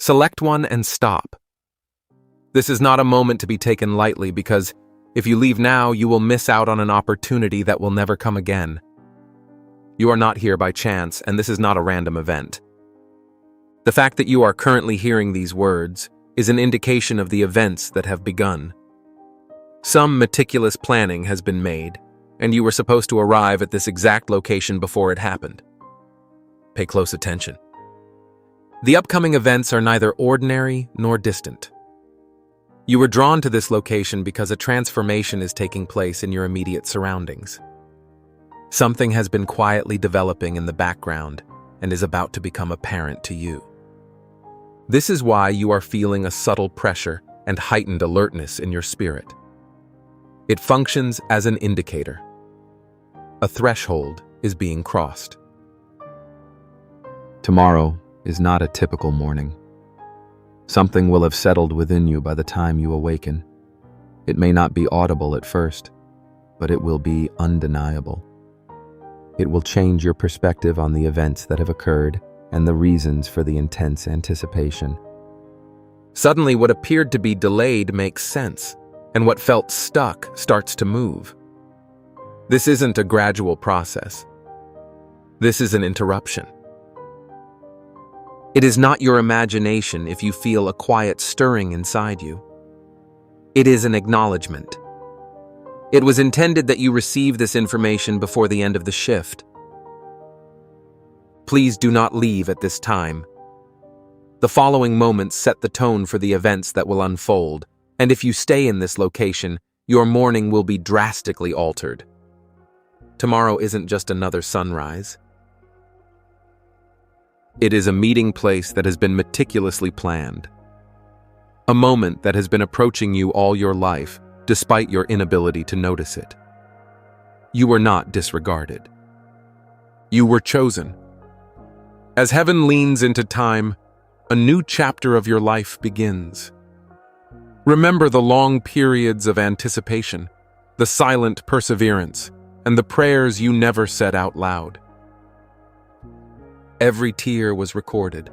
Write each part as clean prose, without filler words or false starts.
Select one and stop. This is not a moment to be taken lightly because if you leave now, you will miss out on an opportunity that will never come again. You are not here by chance, and this is not a random event. The fact that you are currently hearing these words is an indication of the events that have begun. Some meticulous planning has been made, and you were supposed to arrive at this exact location before it happened. Pay close attention. The upcoming events are neither ordinary nor distant. You were drawn to this location because a transformation is taking place in your immediate surroundings. Something has been quietly developing in the background and is about to become apparent to you. This is why you are feeling a subtle pressure and heightened alertness in your spirit. It functions as an indicator. A threshold is being crossed. Tomorrow is not a typical morning. Something will have settled within you by the time you awaken. It may not be audible at first, but it will be undeniable. It will change your perspective on the events that have occurred and the reasons for the intense anticipation. Suddenly, what appeared to be delayed makes sense, and what felt stuck starts to move. This isn't a gradual process. This is an interruption. It is not your imagination if you feel a quiet stirring inside you. It is an acknowledgement. It was intended that you receive this information before the end of the shift. Please do not leave at this time. The following moments set the tone for the events that will unfold, and if you stay in this location, your morning will be drastically altered. Tomorrow isn't just another sunrise. It is a meeting place that has been meticulously planned. A moment that has been approaching you all your life, despite your inability to notice it. You were not disregarded. You were chosen. As heaven leans into time, a new chapter of your life begins. Remember the long periods of anticipation, the silent perseverance, and the prayers you never said out loud. Every tear was recorded.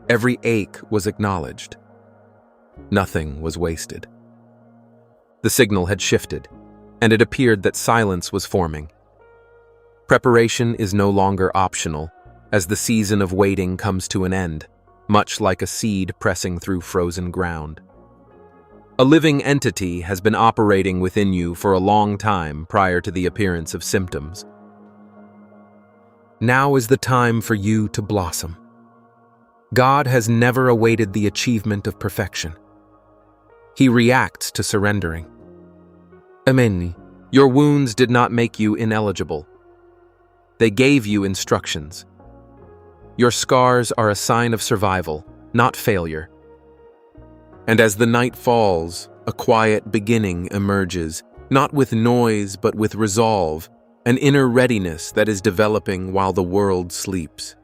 Every ache was acknowledged. Nothing was wasted. The signal had shifted, and it appeared that silence was forming. Preparation is no longer optional, as the season of waiting comes to an end, much like a seed pressing through frozen ground. A living entity has been operating within you for a long time prior to the appearance of symptoms. Now is the time for you to blossom. God has never awaited the achievement of perfection. He reacts to surrendering. Amen. Your wounds did not make you ineligible. They gave you instructions. Your scars are a sign of survival, not failure. And as the night falls, a quiet beginning emerges, not with noise but with resolve, an inner readiness that is developing while the world sleeps.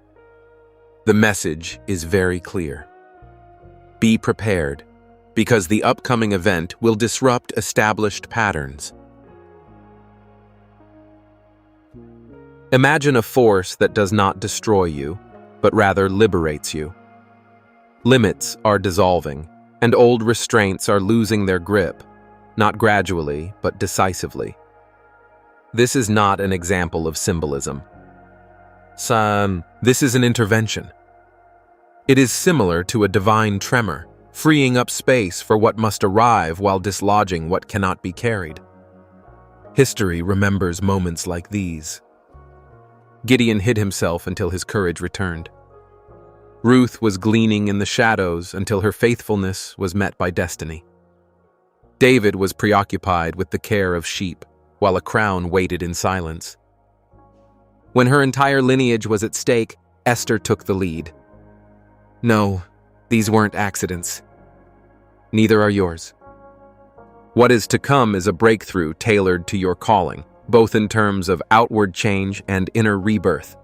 The message is very clear. Be prepared, because the upcoming event will disrupt established patterns. Imagine a force that does not destroy you, but rather liberates you. Limits are dissolving, and old restraints are losing their grip, not gradually, but decisively. This is not an example of symbolism. This is an intervention. It is similar to a divine tremor, freeing up space for what must arrive while dislodging what cannot be carried. History remembers moments like these. Gideon hid himself until his courage returned. Ruth was gleaning in the shadows until her faithfulness was met by destiny. David was preoccupied with the care of sheep, while a crown waited in silence. When her entire lineage was at stake, Esther took the lead. No, these weren't accidents. Neither are yours. What is to come is a breakthrough tailored to your calling, both in terms of outward change and inner rebirth.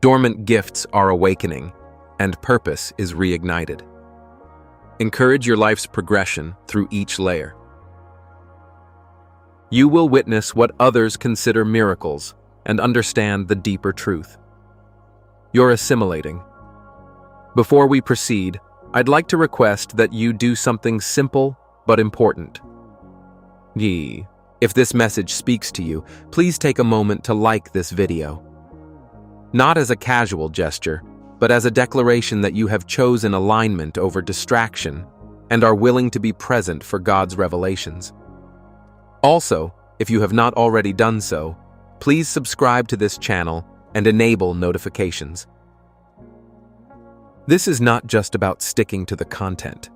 Dormant gifts are awakening, and purpose is reignited. Encourage your life's progression through each layer. You will witness what others consider miracles and understand the deeper truth. You're assimilating. Before we proceed, I'd like to request that you do something simple but important. If this message speaks to you, please take a moment to like this video. Not as a casual gesture, but as a declaration that you have chosen alignment over distraction and are willing to be present for God's revelations. Also, if you have not already done so, please subscribe to this channel and enable notifications. This is not just about sticking to the content.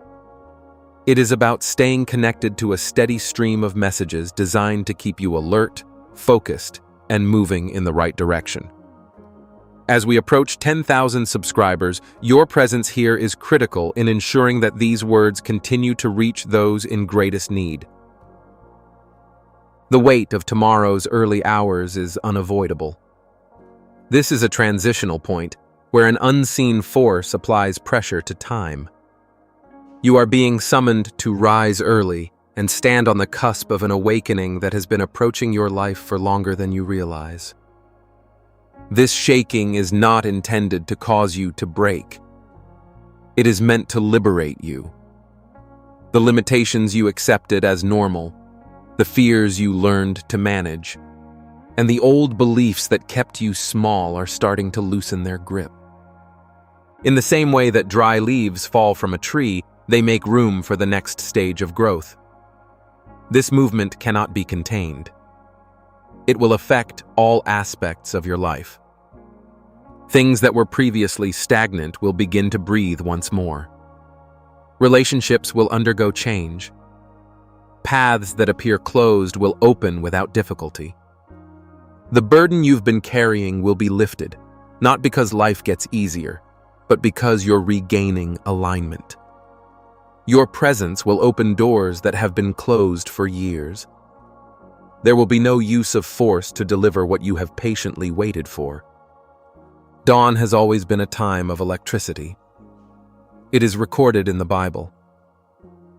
It is about staying connected to a steady stream of messages designed to keep you alert, focused, and moving in the right direction. As we approach 10,000 subscribers, your presence here is critical in ensuring that these words continue to reach those in greatest need. The weight of tomorrow's early hours is unavoidable. This is a transitional point where an unseen force applies pressure to time. You are being summoned to rise early and stand on the cusp of an awakening that has been approaching your life for longer than you realize. This shaking is not intended to cause you to break. It is meant to liberate you. The limitations you accepted as normal, the fears you learned to manage, and the old beliefs that kept you small are starting to loosen their grip. In the same way that dry leaves fall from a tree, they make room for the next stage of growth. This movement cannot be contained. It will affect all aspects of your life. Things that were previously stagnant will begin to breathe once more. Relationships will undergo change. Paths that appear closed will open without difficulty. The burden you've been carrying will be lifted, not because life gets easier, but because you're regaining alignment. Your presence will open doors that have been closed for years. There will be no use of force to deliver what you have patiently waited for. Dawn has always been a time of electricity. It is recorded in the Bible.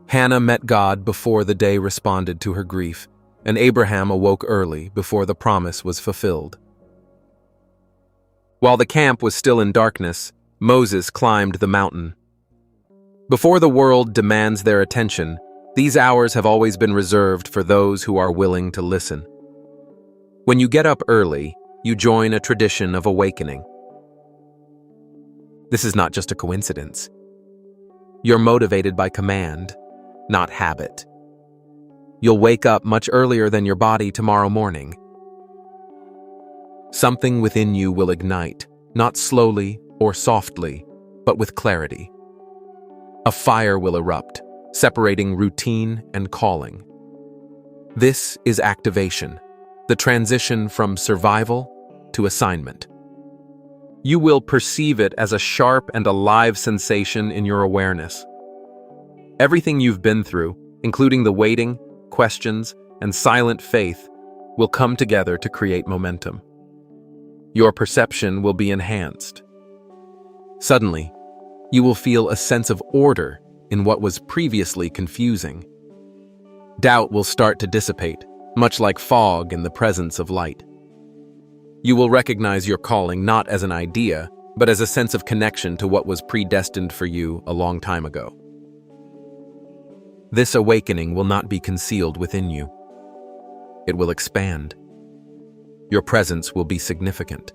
Hannah met God before the day responded to her grief, and Abraham awoke early before the promise was fulfilled. While the camp was still in darkness, Moses climbed the mountain. Before the world demands their attention, these hours have always been reserved for those who are willing to listen. When you get up early, you join a tradition of awakening. This is not just a coincidence. You're motivated by command, not habit. You'll wake up much earlier than your body tomorrow morning. Something within you will ignite, not slowly or softly, but with clarity. A fire will erupt, separating routine and calling. This is activation, the transition from survival to assignment. You will perceive it as a sharp and alive sensation in your awareness. Everything you've been through, including the waiting, questions, and silent faith, will come together to create momentum. Your perception will be enhanced. Suddenly, you will feel a sense of order in what was previously confusing. Doubt will start to dissipate, much like fog in the presence of light. You will recognize your calling not as an idea, but as a sense of connection to what was predestined for you a long time ago. This awakening will not be concealed within you. It will expand. Your presence will be significant.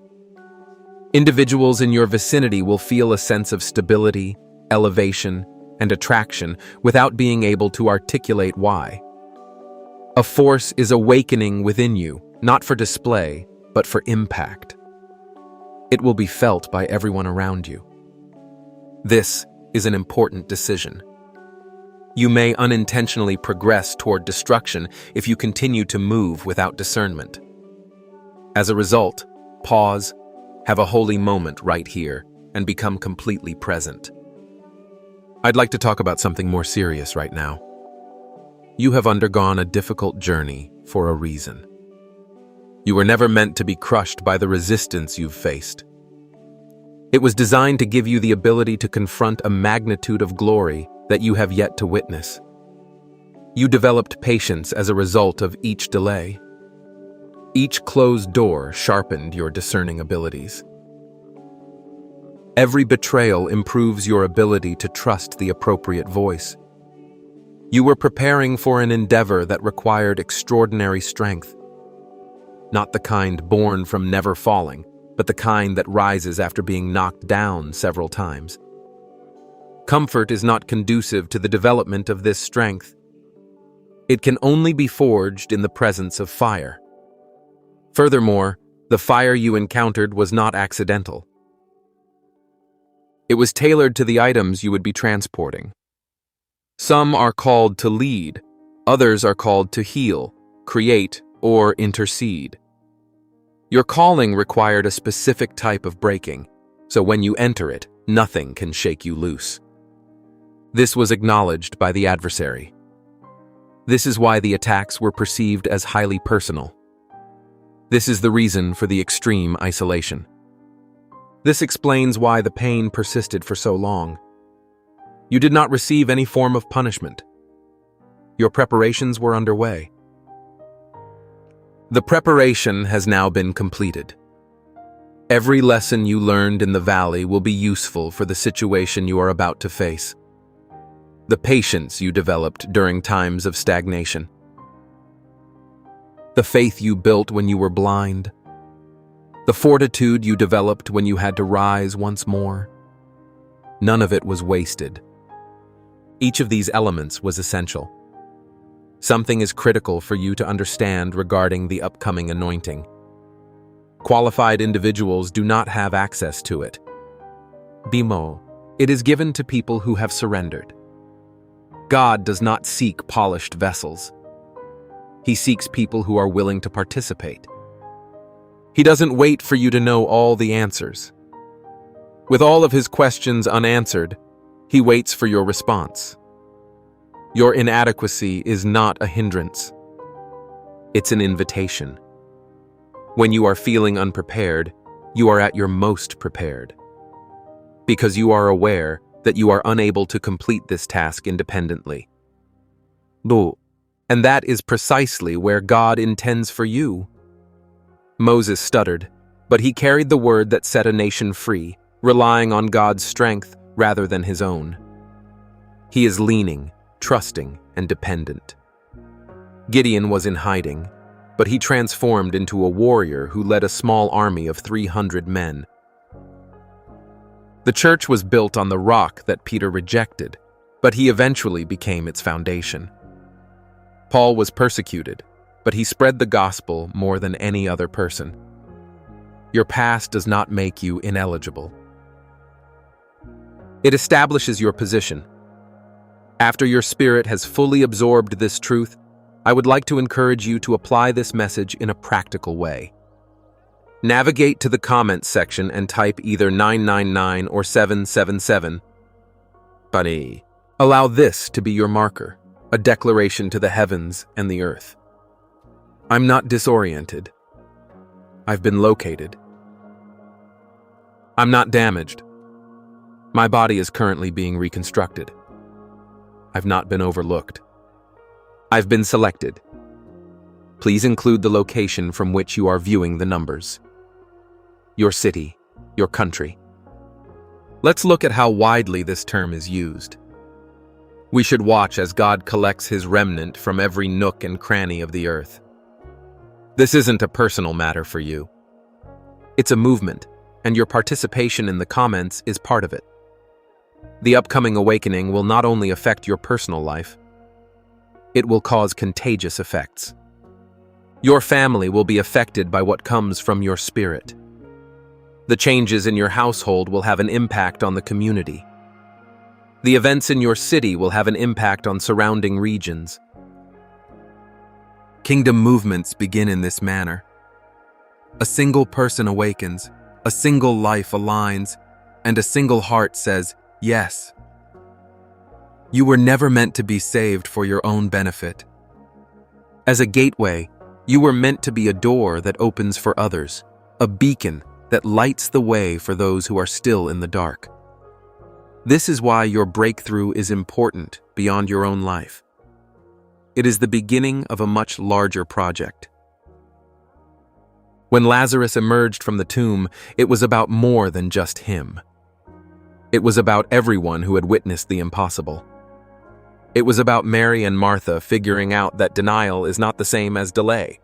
Individuals in your vicinity will feel a sense of stability, elevation, and attraction without being able to articulate why. A force is awakening within you, not for display, but for impact. It will be felt by everyone around you. This is an important decision. You may unintentionally progress toward destruction if you continue to move without discernment. As a result, pause, have a holy moment right here, and become completely present. I'd like to talk about something more serious right now. You have undergone a difficult journey for a reason. You were never meant to be crushed by the resistance you've faced. It was designed to give you the ability to confront a magnitude of glory that you have yet to witness. You developed patience as a result of each delay. Each closed door sharpened your discerning abilities. Every betrayal improves your ability to trust the appropriate voice. You were preparing for an endeavor that required extraordinary strength. Not the kind born from never falling, but the kind that rises after being knocked down several times. Comfort is not conducive to the development of this strength. It can only be forged in the presence of fire. Furthermore, the fire you encountered was not accidental. It was tailored to the items you would be transporting. Some are called to lead, others are called to heal, create, or intercede. Your calling required a specific type of breaking, so when you enter it, nothing can shake you loose. This was acknowledged by the adversary. This is why the attacks were perceived as highly personal. This is the reason for the extreme isolation. This explains why the pain persisted for so long. You did not receive any form of punishment. Your preparations were underway. The preparation has now been completed. Every lesson you learned in the valley will be useful for the situation you are about to face. The patience you developed during times of stagnation. The faith you built when you were blind. The fortitude you developed when you had to rise once more. None of it was wasted. Each of these elements was essential. Something is critical for you to understand regarding the upcoming anointing. Qualified individuals do not have access to it. Bimo, it is given to people who have surrendered. God does not seek polished vessels. He seeks people who are willing to participate. He doesn't wait for you to know all the answers. With all of his questions unanswered, he waits for your response. Your inadequacy is not a hindrance. It's an invitation. When you are feeling unprepared, you are at your most prepared. Because you are aware that you are unable to complete this task independently. And that is precisely where God intends for you. Moses stuttered, but he carried the word that set a nation free, relying on God's strength rather than his own. He is leaning, trusting, and dependent. Gideon was in hiding, but he transformed into a warrior who led a small army of 300 men. The church was built on the rock that Peter rejected, but he eventually became its foundation. Paul was persecuted, but he spread the gospel more than any other person. Your past does not make you ineligible. It establishes your position. After your spirit has fully absorbed this truth, I would like to encourage you to apply this message in a practical way. Navigate to the comments section and type either 999 or 777. Bunny. Allow this to be your marker, a declaration to the heavens and the earth. I'm not disoriented. I've been located. I'm not damaged. My body is currently being reconstructed. I've not been overlooked. I've been selected. Please include the location from which you are viewing the numbers. Your city, your country. Let's look at how widely this term is used. We should watch as God collects his remnant from every nook and cranny of the earth. This isn't a personal matter for you. It's a movement, and your participation in the comments is part of it. The upcoming awakening will not only affect your personal life, it will cause contagious effects. Your family will be affected by what comes from your spirit. The changes in your household will have an impact on the community. The events in your city will have an impact on surrounding regions. Kingdom movements begin in this manner. A single person awakens, a single life aligns, and a single heart says, yes. You were never meant to be saved for your own benefit. As a gateway, you were meant to be a door that opens for others, a beacon that lights the way for those who are still in the dark. This is why your breakthrough is important beyond your own life. It is the beginning of a much larger project. When Lazarus emerged from the tomb, it was about more than just him. It was about everyone who had witnessed the impossible. It was about Mary and Martha figuring out that denial is not the same as delay.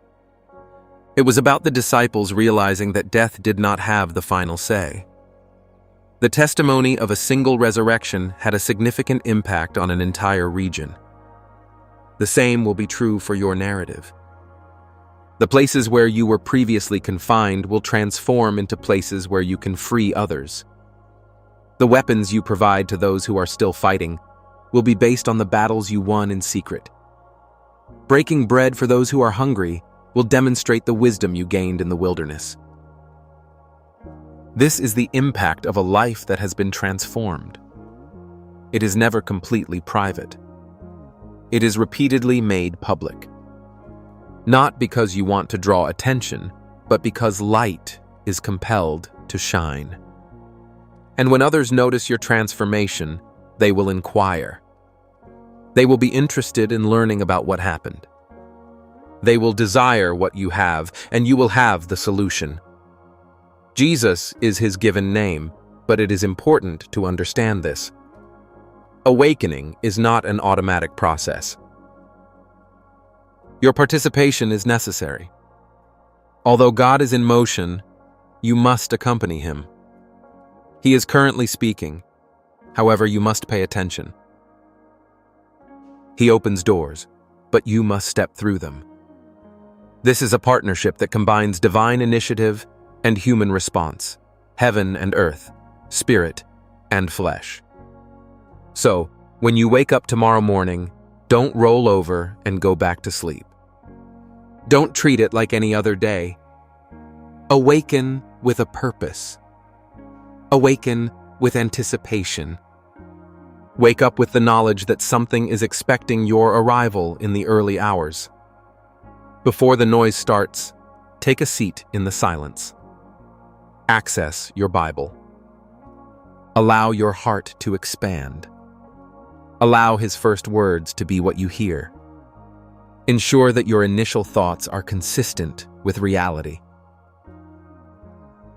It was about the disciples realizing that death did not have the final say. The testimony of a single resurrection had a significant impact on an entire region. The same will be true for your narrative. The places where you were previously confined will transform into places where you can free others. The weapons you provide to those who are still fighting will be based on the battles you won in secret. Breaking bread for those who are hungry will demonstrate the wisdom you gained in the wilderness. This is the impact of a life that has been transformed. It is never completely private. It is repeatedly made public. Not because you want to draw attention, but because light is compelled to shine. And when others notice your transformation, they will inquire. They will be interested in learning about what happened. They will desire what you have, and you will have the solution. Jesus is his given name, but it is important to understand this. Awakening is not an automatic process. Your participation is necessary. Although God is in motion, you must accompany him. He is currently speaking. However, you must pay attention. He opens doors, but you must step through them. This is a partnership that combines divine initiative and human response, heaven and earth, spirit and flesh. So, when you wake up tomorrow morning, don't roll over and go back to sleep. Don't treat it like any other day. Awaken with a purpose. Awaken with anticipation. Wake up with the knowledge that something is expecting your arrival in the early hours. Before the noise starts, take a seat in the silence. Access your Bible. Allow your heart to expand. Allow his first words to be what you hear. Ensure that your initial thoughts are consistent with reality.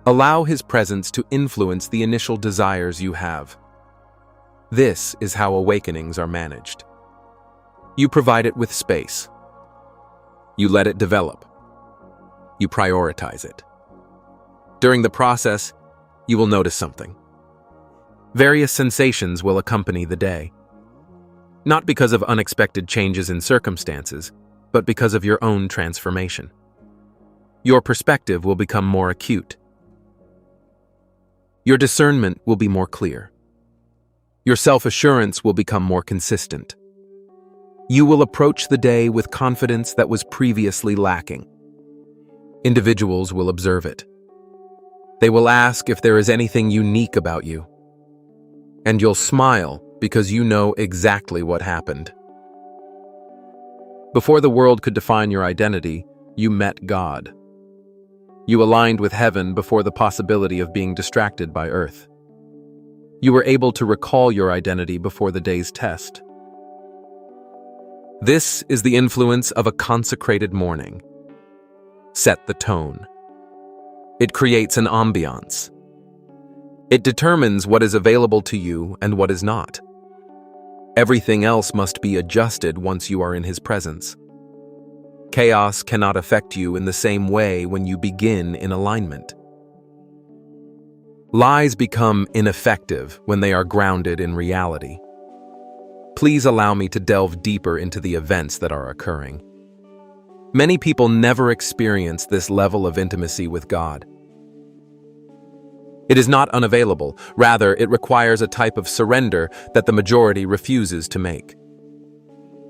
Allow his presence to influence the initial desires you have. This is how awakenings are managed. You provide it with space. You let it develop. You prioritize it. During the process, you will notice something. Various sensations will accompany the day. Not because of unexpected changes in circumstances, but because of your own transformation. Your perspective will become more acute. Your discernment will be more clear. Your self-assurance will become more consistent. You will approach the day with confidence that was previously lacking. Individuals will observe it. They will ask if there is anything unique about you. And you'll smile because you know exactly what happened. Before the world could define your identity, you met God. You aligned with heaven before the possibility of being distracted by earth. You were able to recall your identity before the day's test. This is the influence of a consecrated morning. Set the tone. It creates an ambiance. It determines what is available to you and what is not. Everything else must be adjusted once you are in his presence. Chaos cannot affect you in the same way when you begin in alignment. Lies become ineffective when they are grounded in reality. Please allow me to delve deeper into the events that are occurring. Many people never experience this level of intimacy with God. It is not unavailable, rather it requires a type of surrender that the majority refuses to make.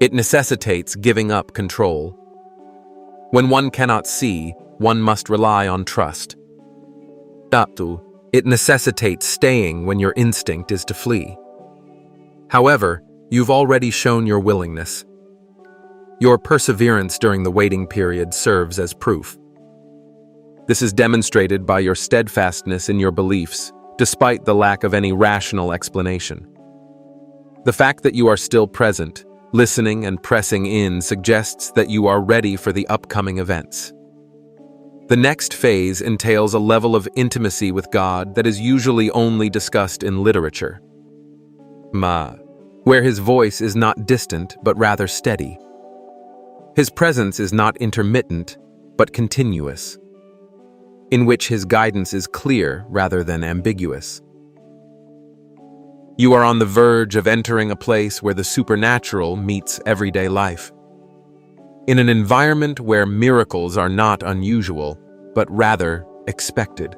It necessitates giving up control. When one cannot see, one must rely on trust. It necessitates staying when your instinct is to flee. However, you've already shown your willingness. Your perseverance during the waiting period serves as proof. This is demonstrated by your steadfastness in your beliefs, despite the lack of any rational explanation. The fact that you are still present, listening and pressing in suggests that you are ready for the upcoming events. The next phase entails a level of intimacy with God that is usually only discussed in literature. Where his voice is not distant but rather steady. His presence is not intermittent but continuous, in which his guidance is clear rather than ambiguous. You are on the verge of entering a place where the supernatural meets everyday life. In an environment where miracles are not unusual, but rather expected.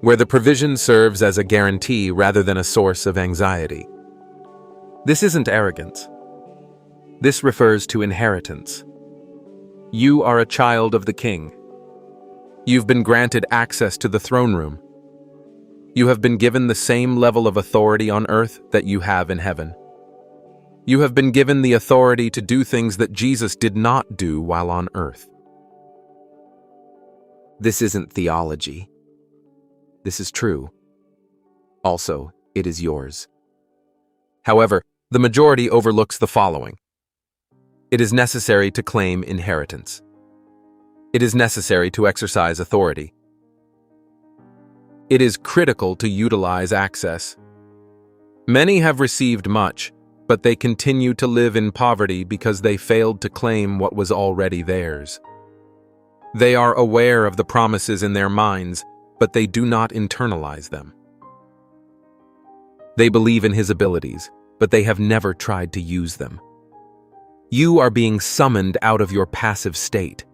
Where the provision serves as a guarantee rather than a source of anxiety. This isn't arrogance. This refers to inheritance. You are a child of the King. You've been granted access to the throne room. You have been given the same level of authority on earth that you have in heaven. You have been given the authority to do things that Jesus did not do while on earth. This isn't theology. This is true. Also, it is yours. However, the majority overlooks the following. It is necessary to claim inheritance. It is necessary to exercise authority. It is critical to utilize access. Many have received much, but they continue to live in poverty because they failed to claim what was already theirs. They are aware of the promises in their minds, but they do not internalize them. They believe in his abilities, but they have never tried to use them. You are being summoned out of your passive state.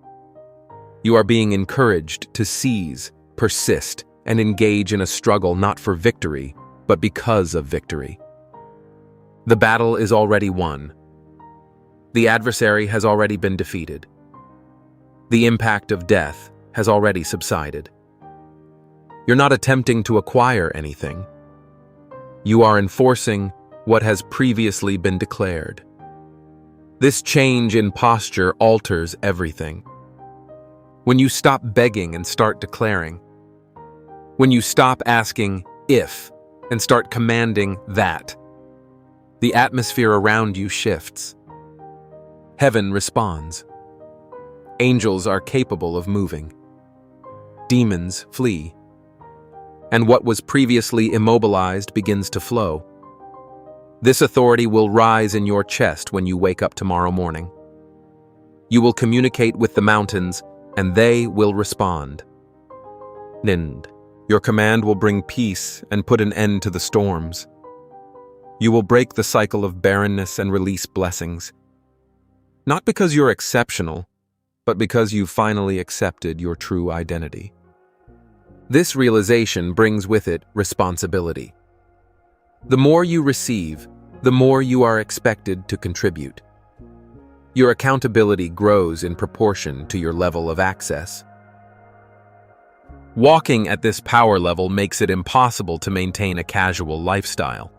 You are being encouraged to seize, persist, and engage in a struggle not for victory, but because of victory. The battle is already won. The adversary has already been defeated. The impact of death has already subsided. You're not attempting to acquire anything. You are enforcing what has previously been declared. This change in posture alters everything. When you stop begging and start declaring, when you stop asking if and start commanding that, the atmosphere around you shifts. Heaven responds. Angels are capable of moving. Demons flee. And what was previously immobilized begins to flow. This authority will rise in your chest when you wake up tomorrow morning. You will communicate with the mountains, and they will respond. Nind, your command will bring peace and put an end to the storms. You will break the cycle of barrenness and release blessings. Not because you're exceptional, but because you've finally accepted your true identity. This realization brings with it responsibility. The more you receive, the more you are expected to contribute. Your accountability grows in proportion to your level of access. Walking at this power level makes it impossible to maintain a casual lifestyle.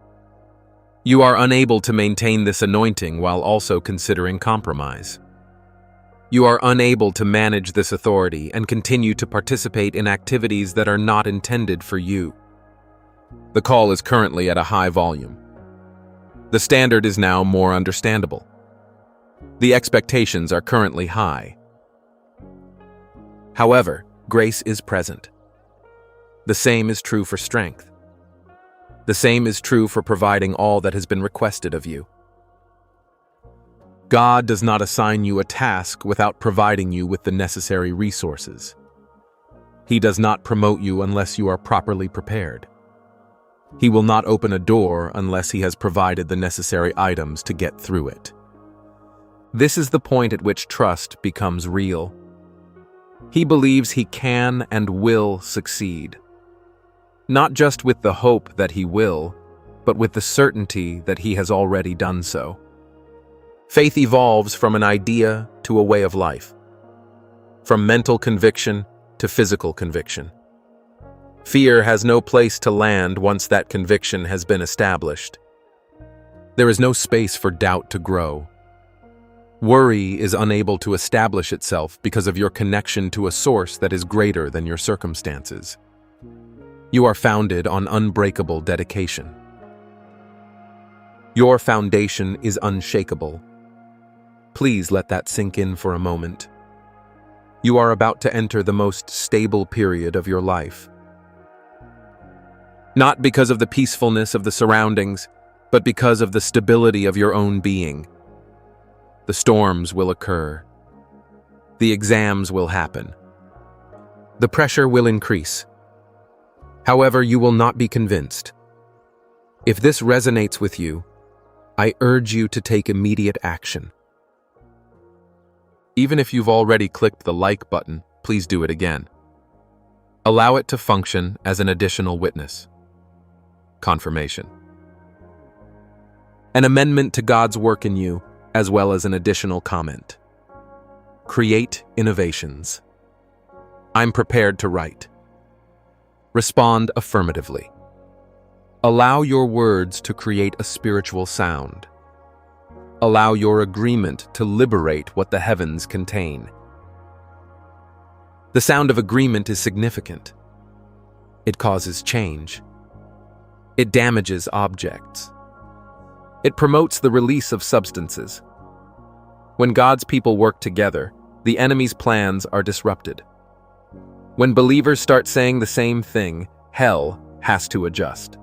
You are unable to maintain this anointing while also considering compromise. You are unable to manage this authority and continue to participate in activities that are not intended for you. The call is currently at a high volume. The standard is now more understandable. The expectations are currently high. However, grace is present. The same is true for strength. The same is true for providing all that has been requested of you. God does not assign you a task without providing you with the necessary resources. He does not promote you unless you are properly prepared. He will not open a door unless he has provided the necessary items to get through it. This is the point at which trust becomes real. He believes he can and will succeed. Not just with the hope that he will, but with the certainty that he has already done so. Faith evolves from an idea to a way of life, from mental conviction to physical conviction. Fear has no place to land once that conviction has been established. There is no space for doubt to grow. Worry is unable to establish itself because of your connection to a source that is greater than your circumstances. You are founded on unbreakable dedication. Your foundation is unshakable. Please let that sink in for a moment. You are about to enter the most stable period of your life. Not because of the peacefulness of the surroundings, but because of the stability of your own being. The storms will occur. The exams will happen. The pressure will increase. However, you will not be convinced. If this resonates with you, I urge you to take immediate action. Even if you've already clicked the like button, please do it again. Allow it to function as an additional witness. Confirmation. An amendment to God's work in you, as well as an additional comment. Create innovations. I'm prepared to write. Respond affirmatively. Allow your words to create a spiritual sound. Allow your agreement to liberate what the heavens contain. The sound of agreement is significant. It causes change. It damages objects. It promotes the release of substances. When God's people work together, the enemy's plans are disrupted. When believers start saying the same thing, hell has to adjust.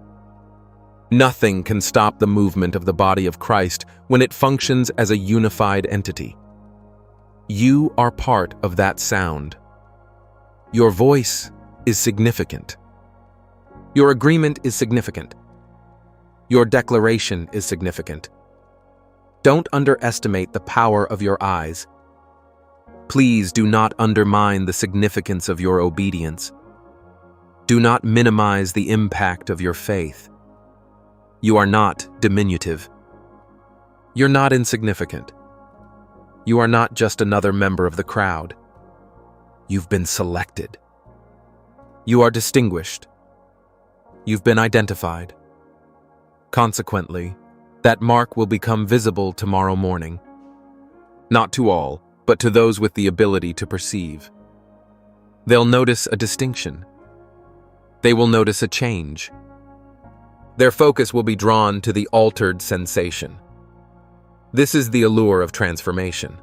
Nothing can stop the movement of the body of Christ when it functions as a unified entity. You are part of that sound. Your voice is significant. Your agreement is significant. Your declaration is significant. Don't underestimate the power of your eyes. Please do not undermine the significance of your obedience. Do not minimize the impact of your faith. You are not diminutive. You're not insignificant. You are not just another member of the crowd. You've been selected. You are distinguished. You've been identified. Consequently, that mark will become visible tomorrow morning. Not to all, but to those with the ability to perceive. They'll notice a distinction. They will notice a change. Their focus will be drawn to the altered sensation. This is the allure of transformation.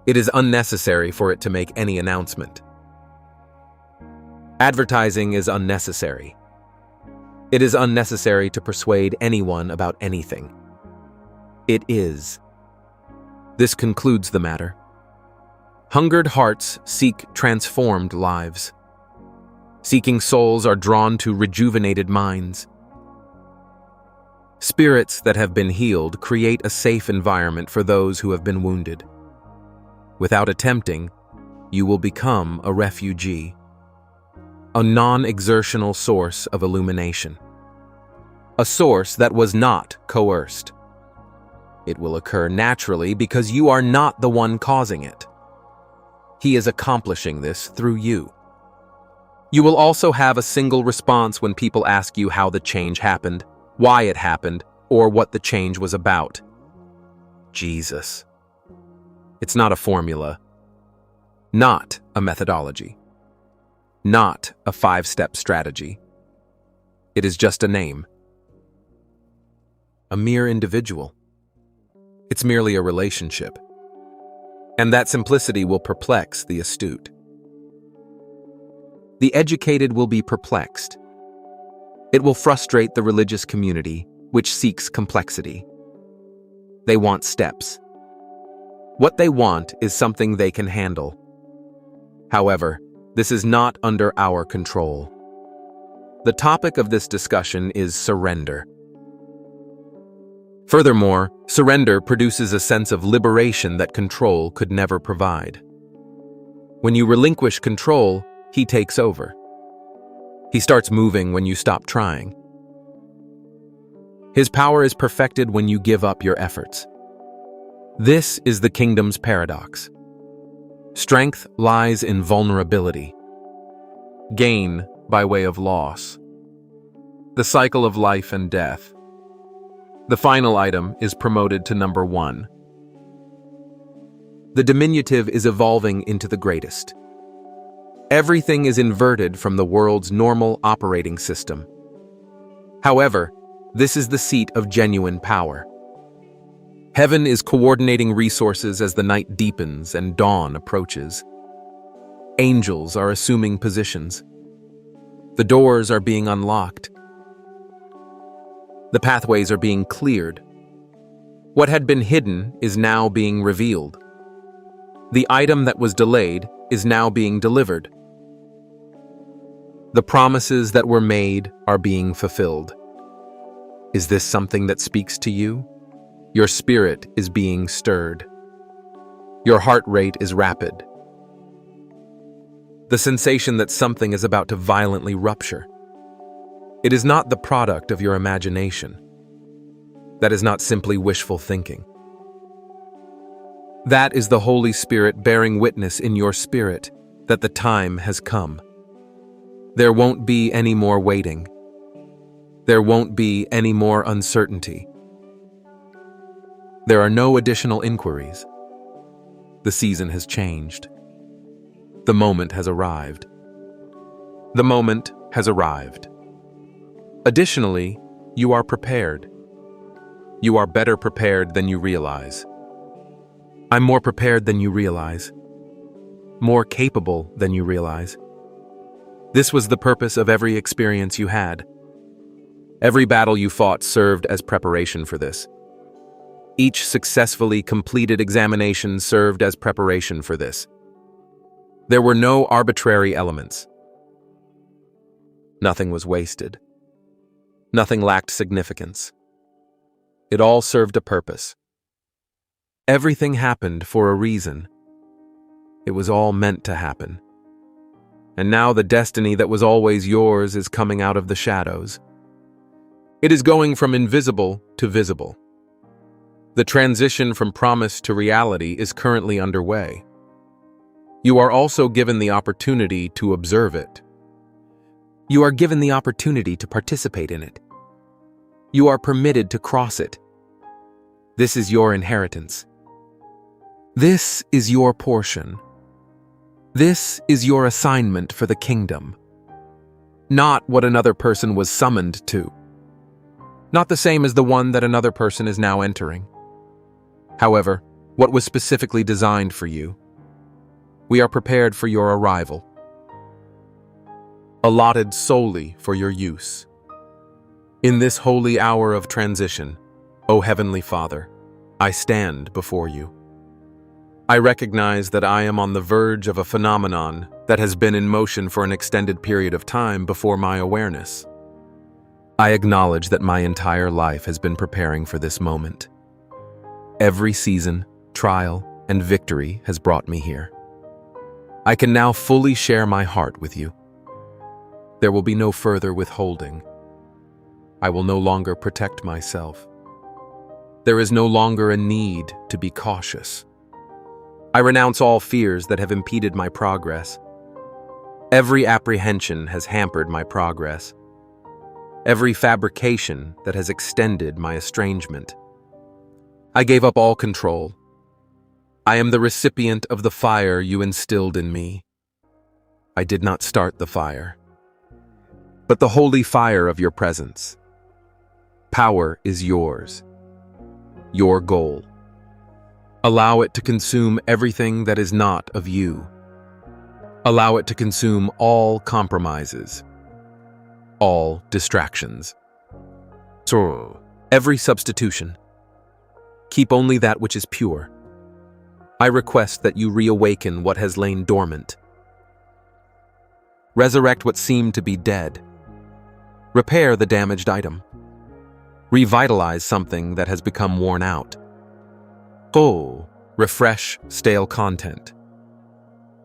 It is unnecessary for it to make any announcement. Advertising is unnecessary. It is unnecessary to persuade anyone about anything. It is. This concludes the matter. Hungered hearts seek transformed lives. Seeking souls are drawn to rejuvenated minds. Spirits that have been healed create a safe environment for those who have been wounded. Without attempting, you will become a refugee, a non-exertional source of illumination, a source that was not coerced. It will occur naturally because you are not the one causing it. He is accomplishing this through you. You will also have a single response when people ask you how the change happened, why it happened, or what the change was about. Jesus. It's not a formula, not a methodology, not a 5-step strategy. It is just a name. A mere individual. It's merely a relationship. And that simplicity will perplex the astute. The educated will be perplexed. It will frustrate the religious community, which seeks complexity. They want steps. What they want is something they can handle. However, this is not under our control. The topic of this discussion is surrender. Furthermore, surrender produces a sense of liberation that control could never provide. When you relinquish control, he takes over. He starts moving when you stop trying. His power is perfected when you give up your efforts. This is the kingdom's paradox. Strength lies in vulnerability. Gain by way of loss. The cycle of life and death. The final item is promoted to number 1. The diminutive is evolving into the greatest. Everything is inverted from the world's normal operating system. However, this is the seat of genuine power. Heaven is coordinating resources as the night deepens and dawn approaches. Angels are assuming positions. The doors are being unlocked. The pathways are being cleared. What had been hidden is now being revealed. The item that was delayed is now being delivered. The promises that were made are being fulfilled. Is this something that speaks to you? Your spirit is being stirred. Your heart rate is rapid. The sensation that something is about to violently rupture. It is not the product of your imagination. That is not simply wishful thinking. That is the Holy Spirit bearing witness in your spirit that the time has come. There won't be any more waiting. There won't be any more uncertainty. There are no additional inquiries. The season has changed. The moment has arrived. The moment has arrived. Additionally, you are prepared. You are better prepared than you realize. I'm more prepared than you realize. More capable than you realize. This was the purpose of every experience you had. Every battle you fought served as preparation for this. Each successfully completed examination served as preparation for this. There were no arbitrary elements. Nothing was wasted. Nothing lacked significance. It all served a purpose. Everything happened for a reason. It was all meant to happen. And now the destiny that was always yours is coming out of the shadows. It is going from invisible to visible. The transition from promise to reality is currently underway. You are also given the opportunity to observe it. You are given the opportunity to participate in it. You are permitted to cross it. This is your inheritance. This is your portion. This is your assignment for the kingdom. Not what another person was summoned to. Not the same as the one that another person is now entering. However, what was specifically designed for you. We are prepared for your arrival. Allotted solely for your use. In this holy hour of transition, O Heavenly Father, I stand before you. I recognize that I am on the verge of a phenomenon that has been in motion for an extended period of time before my awareness. I acknowledge that my entire life has been preparing for this moment. Every season, trial, and victory has brought me here. I can now fully share my heart with you. There will be no further withholding. I will no longer protect myself. There is no longer a need to be cautious. I renounce all fears that have impeded my progress. Every apprehension has hampered my progress. Every fabrication that has extended my estrangement. I gave up all control. I am the recipient of the fire you instilled in me. I did not start the fire, but the holy fire of your presence. Power is yours, your goal. Allow it to consume everything that is not of you. Allow it to consume all compromises, all distractions. So, every substitution. Keep only that which is pure. I request that you reawaken what has lain dormant. Resurrect what seemed to be dead. Repair the damaged item. Revitalize something that has become worn out. Refresh stale content.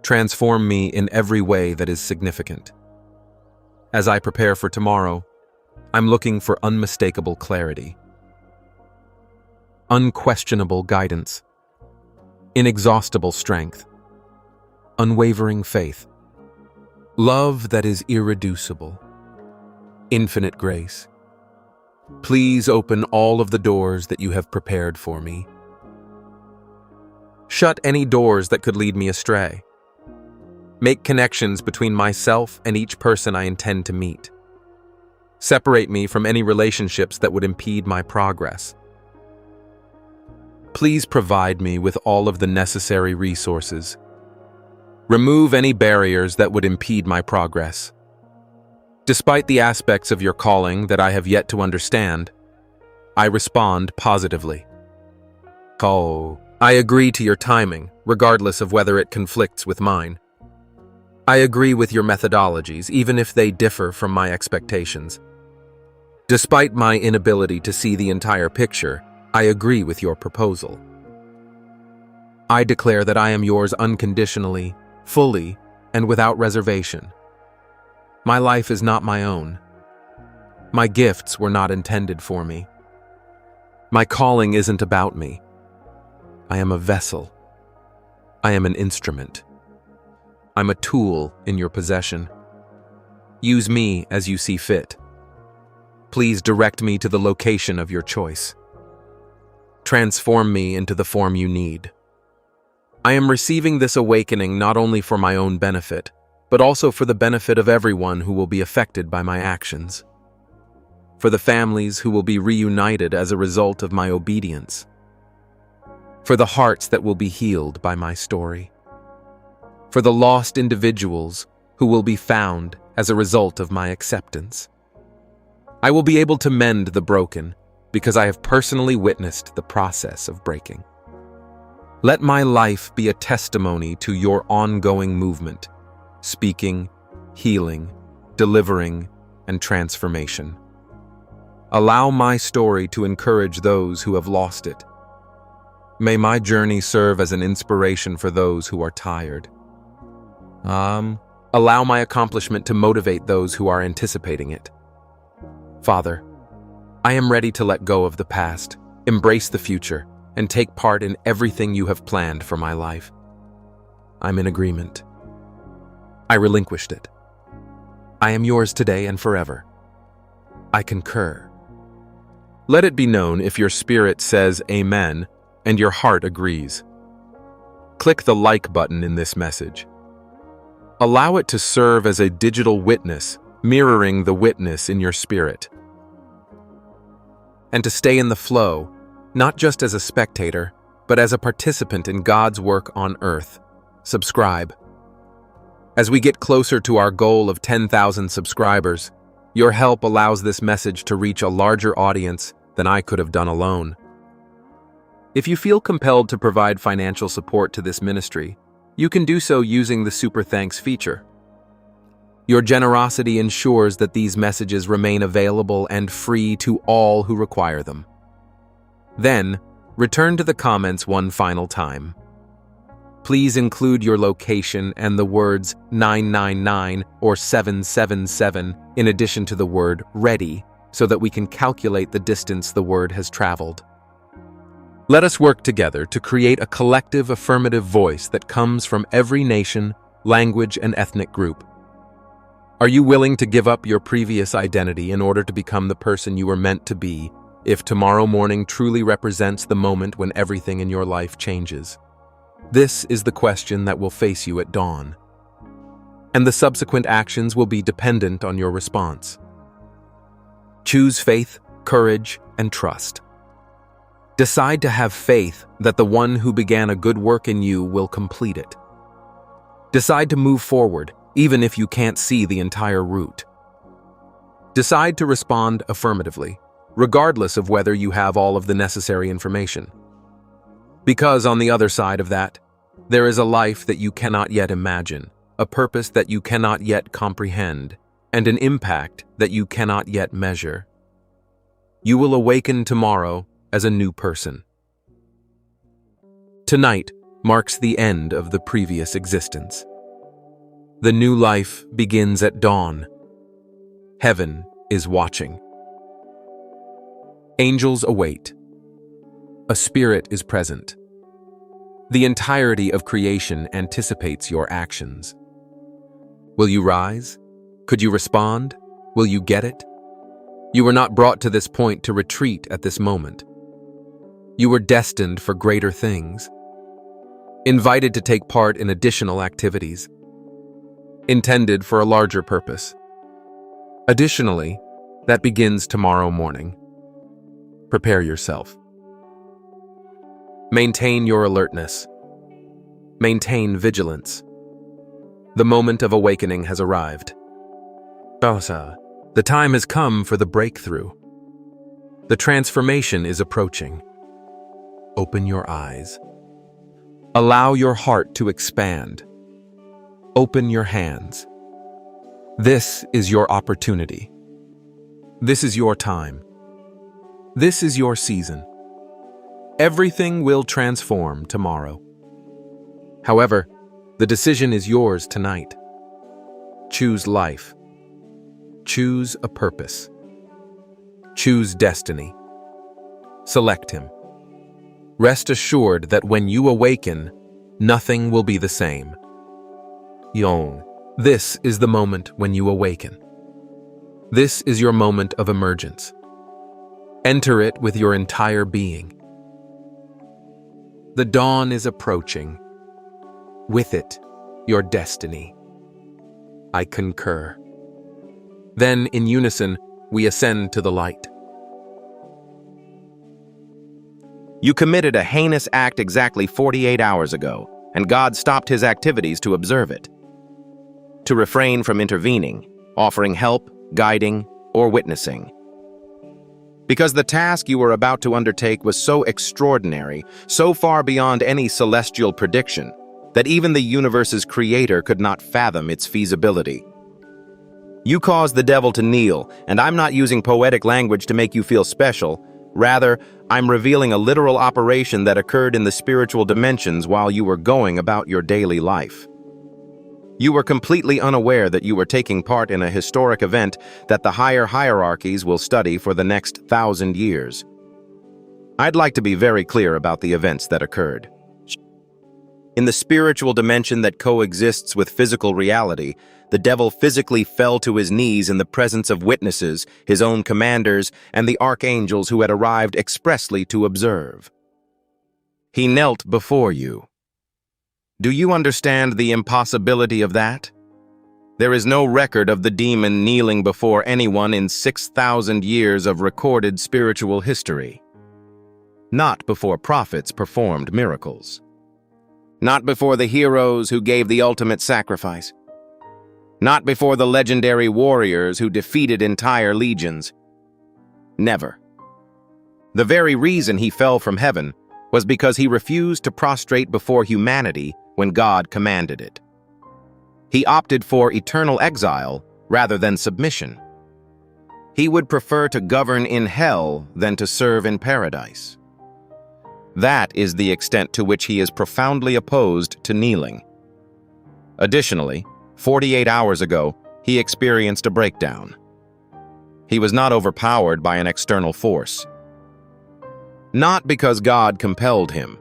Transform me in every way that is significant. As I prepare for tomorrow, I'm looking for unmistakable clarity. Unquestionable guidance. Inexhaustible strength. Unwavering faith. Love that is irreducible. Infinite grace. Please open all of the doors that you have prepared for me. Shut any doors that could lead me astray. Make connections between myself and each person I intend to meet. Separate me from any relationships that would impede my progress. Please provide me with all of the necessary resources. Remove any barriers that would impede my progress. Despite the aspects of your calling that I have yet to understand, I respond positively. Oh, I agree to your timing, regardless of whether it conflicts with mine. I agree with your methodologies, even if they differ from my expectations. Despite my inability to see the entire picture, I agree with your proposal. I declare that I am yours unconditionally, fully, and without reservation. My life is not my own. My gifts were not intended for me. My calling isn't about me. I am a vessel. I am an instrument. I'm a tool in your possession. Use me as you see fit. Please direct me to the location of your choice. Transform me into the form you need. I am receiving this awakening not only for my own benefit, but also for the benefit of everyone who will be affected by my actions. For the families who will be reunited as a result of my obedience. For the hearts that will be healed by my story. For the lost individuals who will be found as a result of my acceptance. I will be able to mend the broken because I have personally witnessed the process of breaking. Let my life be a testimony to your ongoing movement, speaking, healing, delivering, and transformation. Allow my story to encourage those who have lost it. May my journey serve as an inspiration for those who are tired. Allow my accomplishment to motivate those who are anticipating it. Father, I am ready to let go of the past, embrace the future, and take part in everything you have planned for my life. I'm in agreement. I relinquished it. I am yours today and forever. I concur. Let it be known if your spirit says amen and your heart agrees. Click the like button in this message. Allow it to serve as a digital witness, mirroring the witness in your spirit. And to stay in the flow, not just as a spectator, but as a participant in God's work on earth. Subscribe. As we get closer to our goal of 10,000 subscribers, your help allows this message to reach a larger audience than I could have done alone. If you feel compelled to provide financial support to this ministry, you can do so using the Super Thanks feature. Your generosity ensures that these messages remain available and free to all who require them. Then, return to the comments one final time. Please include your location and the words 999 or 777 in addition to the word ready so that we can calculate the distance the word has traveled. Let us work together to create a collective affirmative voice that comes from every nation, language, and ethnic group. Are you willing to give up your previous identity in order to become the person you were meant to be if tomorrow morning truly represents the moment when everything in your life changes? This is the question that will face you at dawn, and the subsequent actions will be dependent on your response. Choose faith, courage, and trust. Decide to have faith that the one who began a good work in you will complete it. Decide to move forward, even if you can't see the entire route. Decide to respond affirmatively, regardless of whether you have all of the necessary information. Because on the other side of that, there is a life that you cannot yet imagine, a purpose that you cannot yet comprehend, and an impact that you cannot yet measure. You will awaken tomorrow as a new person. Tonight marks the end of the previous existence. The new life begins at dawn. Heaven is watching. Angels await. A spirit is present. The entirety of creation anticipates your actions. Will you rise? Could you respond? Will you get it? You were not brought to this point to retreat at this moment. You were destined for greater things. Invited to take part in additional activities. Intended for a larger purpose. Additionally, that begins tomorrow morning. Prepare yourself. Maintain your alertness. Maintain vigilance. The moment of awakening has arrived. The time has come for the breakthrough. The transformation is approaching. Open your eyes. Allow your heart to expand. Open your hands. This is your opportunity. This is your time. This is your season. Everything will transform tomorrow. However, the decision is yours tonight. Choose life. Choose a purpose. Choose destiny. Select him. Rest assured that when you awaken, nothing will be the same. This is the moment when you awaken. This is your moment of emergence. Enter it with your entire being. The dawn is approaching. With it, your destiny. I concur. Then, in unison, we ascend to the light. You committed a heinous act exactly 48 hours ago, and God stopped his activities to observe it. To refrain from intervening, offering help, guiding, or witnessing. Because the task you were about to undertake was so extraordinary, so far beyond any celestial prediction, that even the universe's creator could not fathom its feasibility. You caused the devil to kneel, and I'm not using poetic language to make you feel special. Rather, I'm revealing a literal operation that occurred in the spiritual dimensions while you were going about your daily life. You were completely unaware that you were taking part in a historic event that the higher hierarchies will study for the next 1,000 years. I'd like to be very clear about the events that occurred. In the spiritual dimension that coexists with physical reality, the devil physically fell to his knees in the presence of witnesses, his own commanders, and the archangels who had arrived expressly to observe. He knelt before you. Do you understand the impossibility of that? There is no record of the demon kneeling before anyone in 6,000 years of recorded spiritual history. Not before prophets performed miracles. Not before the heroes who gave the ultimate sacrifice. Not before the legendary warriors who defeated entire legions. Never. The very reason he fell from heaven was because he refused to prostrate before humanity when God commanded it. He opted for eternal exile rather than submission. He would prefer to govern in hell than to serve in paradise. That is the extent to which he is profoundly opposed to kneeling. Additionally, 48 hours ago, he experienced a breakdown. He was not overpowered by an external force. Not because God compelled him.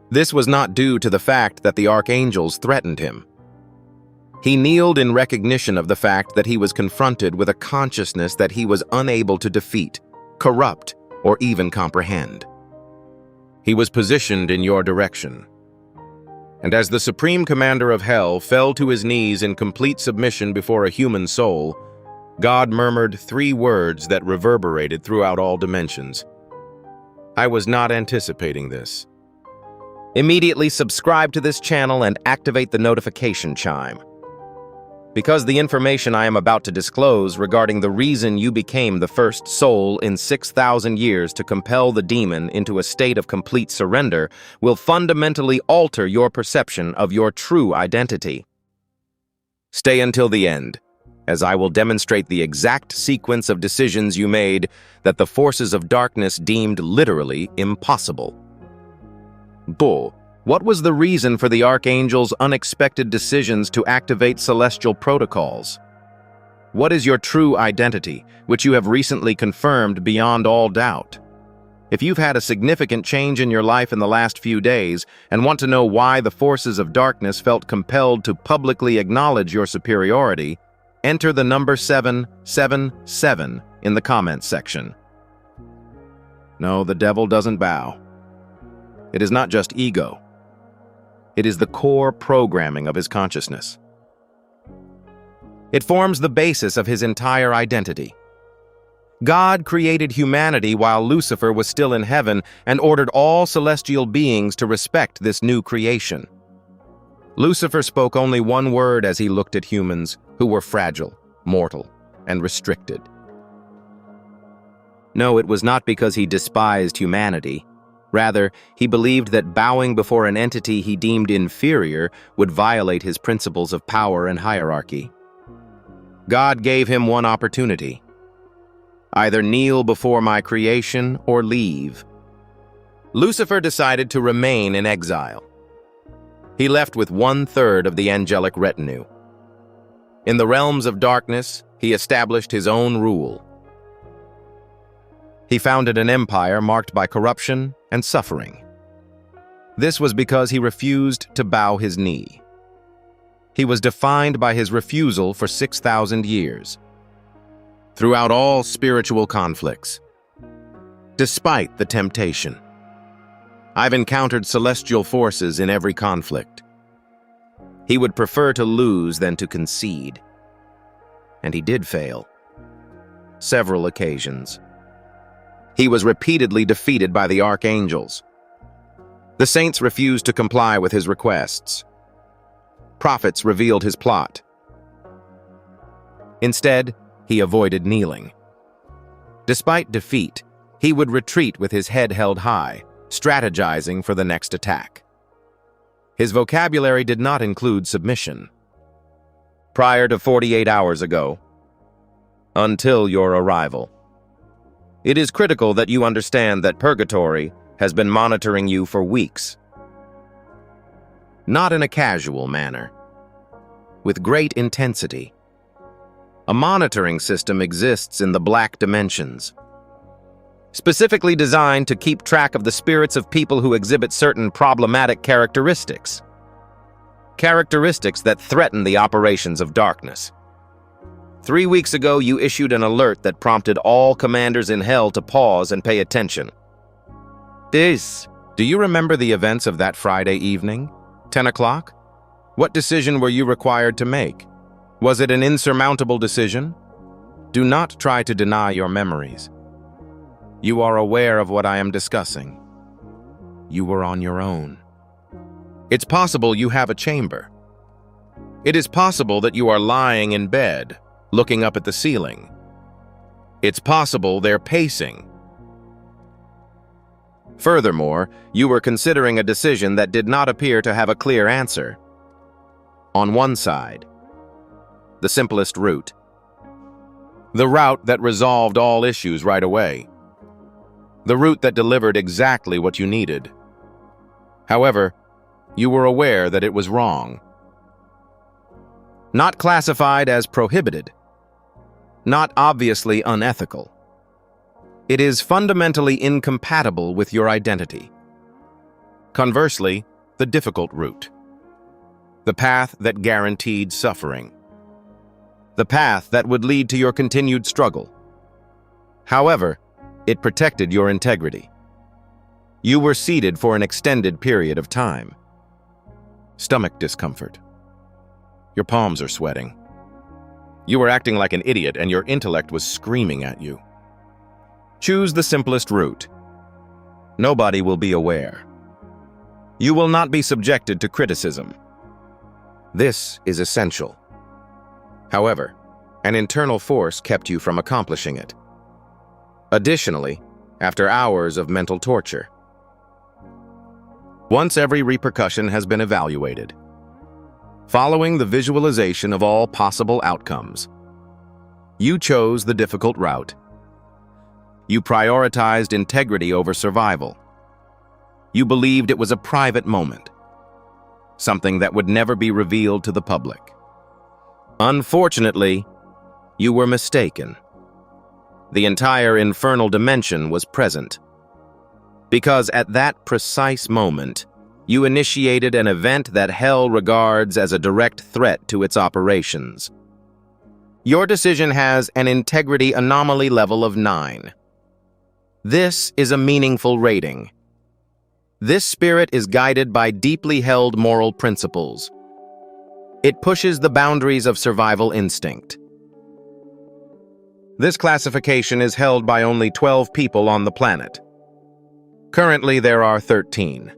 This was not due to the fact that the archangels threatened him. He kneeled in recognition of the fact that he was confronted with a consciousness that he was unable to defeat, corrupt, or even comprehend. He was positioned in your direction. And as the supreme commander of hell fell to his knees in complete submission before a human soul, God murmured 3 words that reverberated throughout all dimensions. I was not anticipating this. Immediately subscribe to this channel and activate the notification chime. Because the information I am about to disclose regarding the reason you became the first soul in 6,000 years to compel the demon into a state of complete surrender will fundamentally alter your perception of your true identity. Stay until the end, as I will demonstrate the exact sequence of decisions you made that the forces of darkness deemed literally impossible. Bull. What was the reason for the Archangel's unexpected decisions to activate celestial protocols? What is your true identity, which you have recently confirmed beyond all doubt? If you've had a significant change in your life in the last few days and want to know why the forces of darkness felt compelled to publicly acknowledge your superiority, enter the number 777 in the comments section. No, the devil doesn't bow. It is not just ego. It is the core programming of his consciousness. It forms the basis of his entire identity. God created humanity while Lucifer was still in heaven and ordered all celestial beings to respect this new creation. Lucifer spoke only one word as he looked at humans who were fragile, mortal, and restricted. No, it was not because he despised humanity. Rather, he believed that bowing before an entity he deemed inferior would violate his principles of power and hierarchy. God gave him one opportunity: either kneel before my creation or leave. Lucifer decided to remain in exile. He left with 1/3 of the angelic retinue. In the realms of darkness, he established his own rule. He founded an empire marked by corruption and suffering. This was because he refused to bow his knee. He was defined by his refusal for 6,000 years. Throughout all spiritual conflicts, despite the temptation, I've encountered celestial forces in every conflict. He would prefer to lose than to concede. And he did fail. Several occasions. He was repeatedly defeated by the archangels. The saints refused to comply with his requests. Prophets revealed his plot. Instead, he avoided kneeling. Despite defeat, he would retreat with his head held high, strategizing for the next attack. His vocabulary did not include submission. Prior to 48 hours ago, until your arrival. It is critical that you understand that Purgatory has been monitoring you for weeks. Not in a casual manner. With great intensity. A monitoring system exists in the black dimensions, specifically designed to keep track of the spirits of people who exhibit certain problematic characteristics. Characteristics that threaten the operations of darkness. 3 weeks ago, you issued an alert that prompted all commanders in hell to pause and pay attention. Do you remember the events of that Friday evening? 10 o'clock? What decision were you required to make? Was it an insurmountable decision? Do not try to deny your memories. You are aware of what I am discussing. You were on your own. It's possible you have a chamber. It is possible that you are lying in bed, looking up at the ceiling. It's possible they're pacing. Furthermore, you were considering a decision that did not appear to have a clear answer. On one side, the simplest route. The route that resolved all issues right away. The route that delivered exactly what you needed. However, you were aware that it was wrong. Not classified as prohibited. Not obviously unethical. It is fundamentally incompatible with your identity. Conversely, the difficult route. The path that guaranteed suffering. The path that would lead to your continued struggle. However, it protected your integrity. You were seated for an extended period of time. Stomach discomfort. Your palms are sweating. You were acting like an idiot and your intellect was screaming at you. Choose the simplest route. Nobody will be aware. You will not be subjected to criticism. This is essential. However, an internal force kept you from accomplishing it. Additionally, after hours of mental torture. Once every repercussion has been evaluated, following the visualization of all possible outcomes, you chose the difficult route. You prioritized integrity over survival. You believed it was a private moment, something that would never be revealed to the public. Unfortunately, you were mistaken. The entire infernal dimension was present. Because at that precise moment, you initiated an event that hell regards as a direct threat to its operations. Your decision has an integrity anomaly level of 9. This is a meaningful rating. This spirit is guided by deeply held moral principles. It pushes the boundaries of survival instinct. This classification is held by only 12 people on the planet. Currently, there are 13.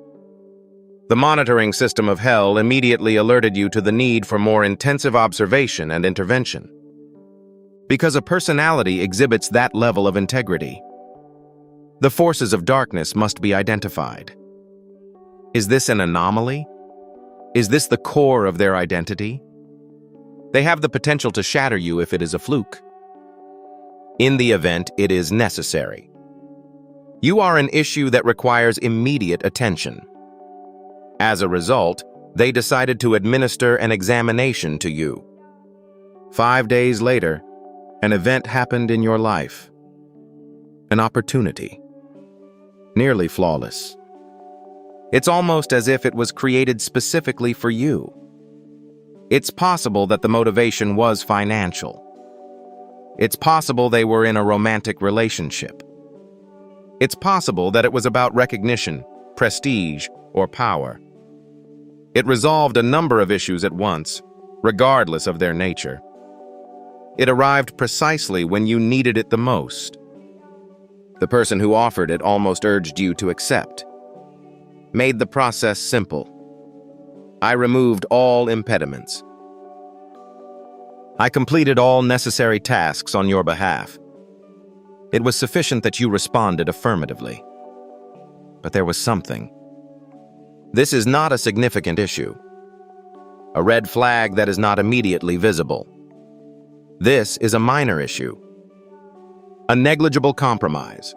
The monitoring system of hell immediately alerted you to the need for more intensive observation and intervention. Because a personality exhibits that level of integrity, the forces of darkness must be identified. Is this an anomaly? Is this the core of their identity? They have the potential to shatter you if it is a fluke. In the event, it is necessary. You are an issue that requires immediate attention. As a result, they decided to administer an examination to you. 5 days later, an event happened in your life. An opportunity. Nearly flawless. It's almost as if it was created specifically for you. It's possible that the motivation was financial. It's possible they were in a romantic relationship. It's possible that it was about recognition, prestige, or power. It resolved a number of issues at once, regardless of their nature. It arrived precisely when you needed it the most. The person who offered it almost urged you to accept. Made the process simple. I removed all impediments. I completed all necessary tasks on your behalf. It was sufficient that you responded affirmatively. But there was something. This is not a significant issue. A red flag that is not immediately visible. This is a minor issue. A negligible compromise.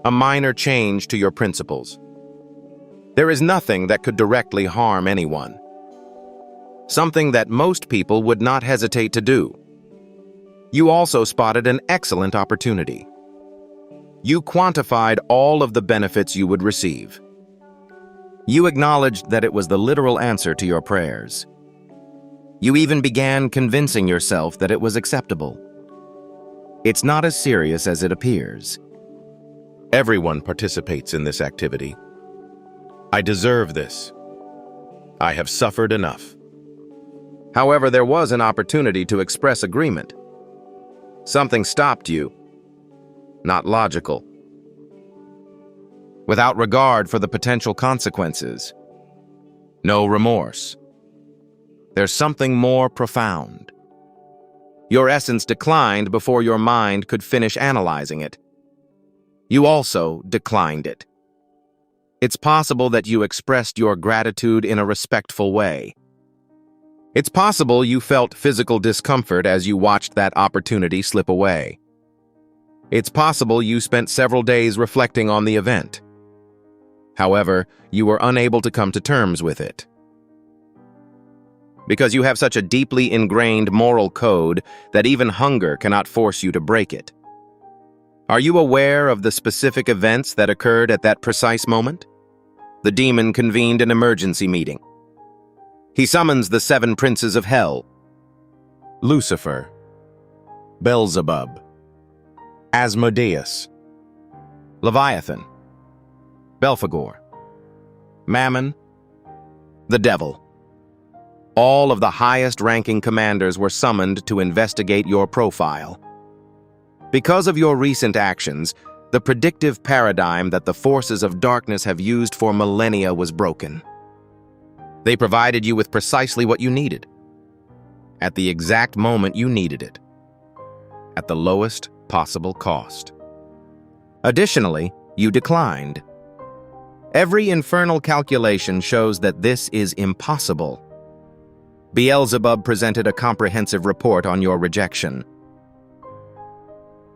A minor change to your principles. There is nothing that could directly harm anyone. Something that most people would not hesitate to do. You also spotted an excellent opportunity. You quantified all of the benefits you would receive. You acknowledged that it was the literal answer to your prayers. You even began convincing yourself that it was acceptable. It's not as serious as it appears. Everyone participates in this activity. I deserve this. I have suffered enough. However, there was an opportunity to express agreement. Something stopped you. Not logical. Without regard for the potential consequences. No remorse. There's something more profound. Your essence declined before your mind could finish analyzing it. You also declined it. It's possible that you expressed your gratitude in a respectful way. It's possible you felt physical discomfort as you watched that opportunity slip away. It's possible you spent several days reflecting on the event. However, you were unable to come to terms with it. Because you have such a deeply ingrained moral code that even hunger cannot force you to break it. Are you aware of the specific events that occurred at that precise moment? The demon convened an emergency meeting. He summons the 7 princes of hell: Lucifer, Beelzebub, Asmodeus, Leviathan, Belphegor, Mammon, the devil. All of the highest-ranking commanders were summoned to investigate your profile. Because of your recent actions, the predictive paradigm that the forces of darkness have used for millennia was broken. They provided you with precisely what you needed, at the exact moment you needed it, at the lowest possible cost. Additionally, you declined. Every infernal calculation shows that this is impossible. Beelzebub presented a comprehensive report on your rejection.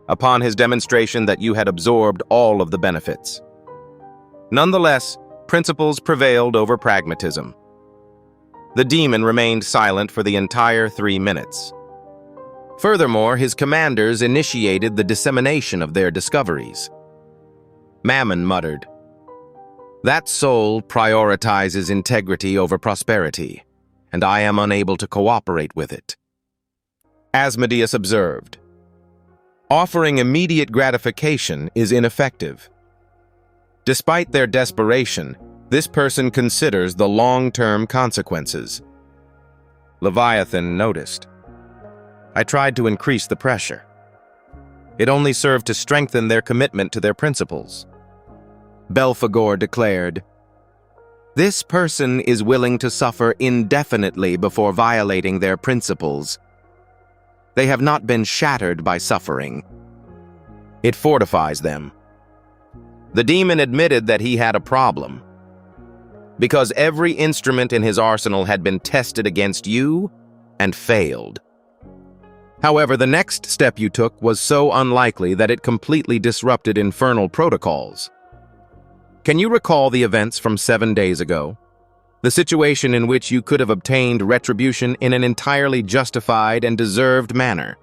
Upon his demonstration that you had absorbed all of the benefits. Nonetheless, principles prevailed over pragmatism. The demon remained silent for the entire 3 minutes. Furthermore, his commanders initiated the dissemination of their discoveries. Mammon muttered, "That soul prioritizes integrity over prosperity, and I am unable to cooperate with it." Asmodeus observed, "Offering immediate gratification is ineffective. Despite their desperation, this person considers the long-term consequences." Leviathan noticed, "I tried to increase the pressure. It only served to strengthen their commitment to their principles." Belphegor declared, This person is willing to suffer indefinitely before violating their principles. They have not been shattered by suffering. It fortifies them. The demon admitted that he had a problem, because every instrument in his arsenal had been tested against you and failed. However, the next step you took was so unlikely that it completely disrupted infernal protocols. Can you recall the events from 7 days ago? The situation in which you could have obtained retribution in an entirely justified and deserved manner.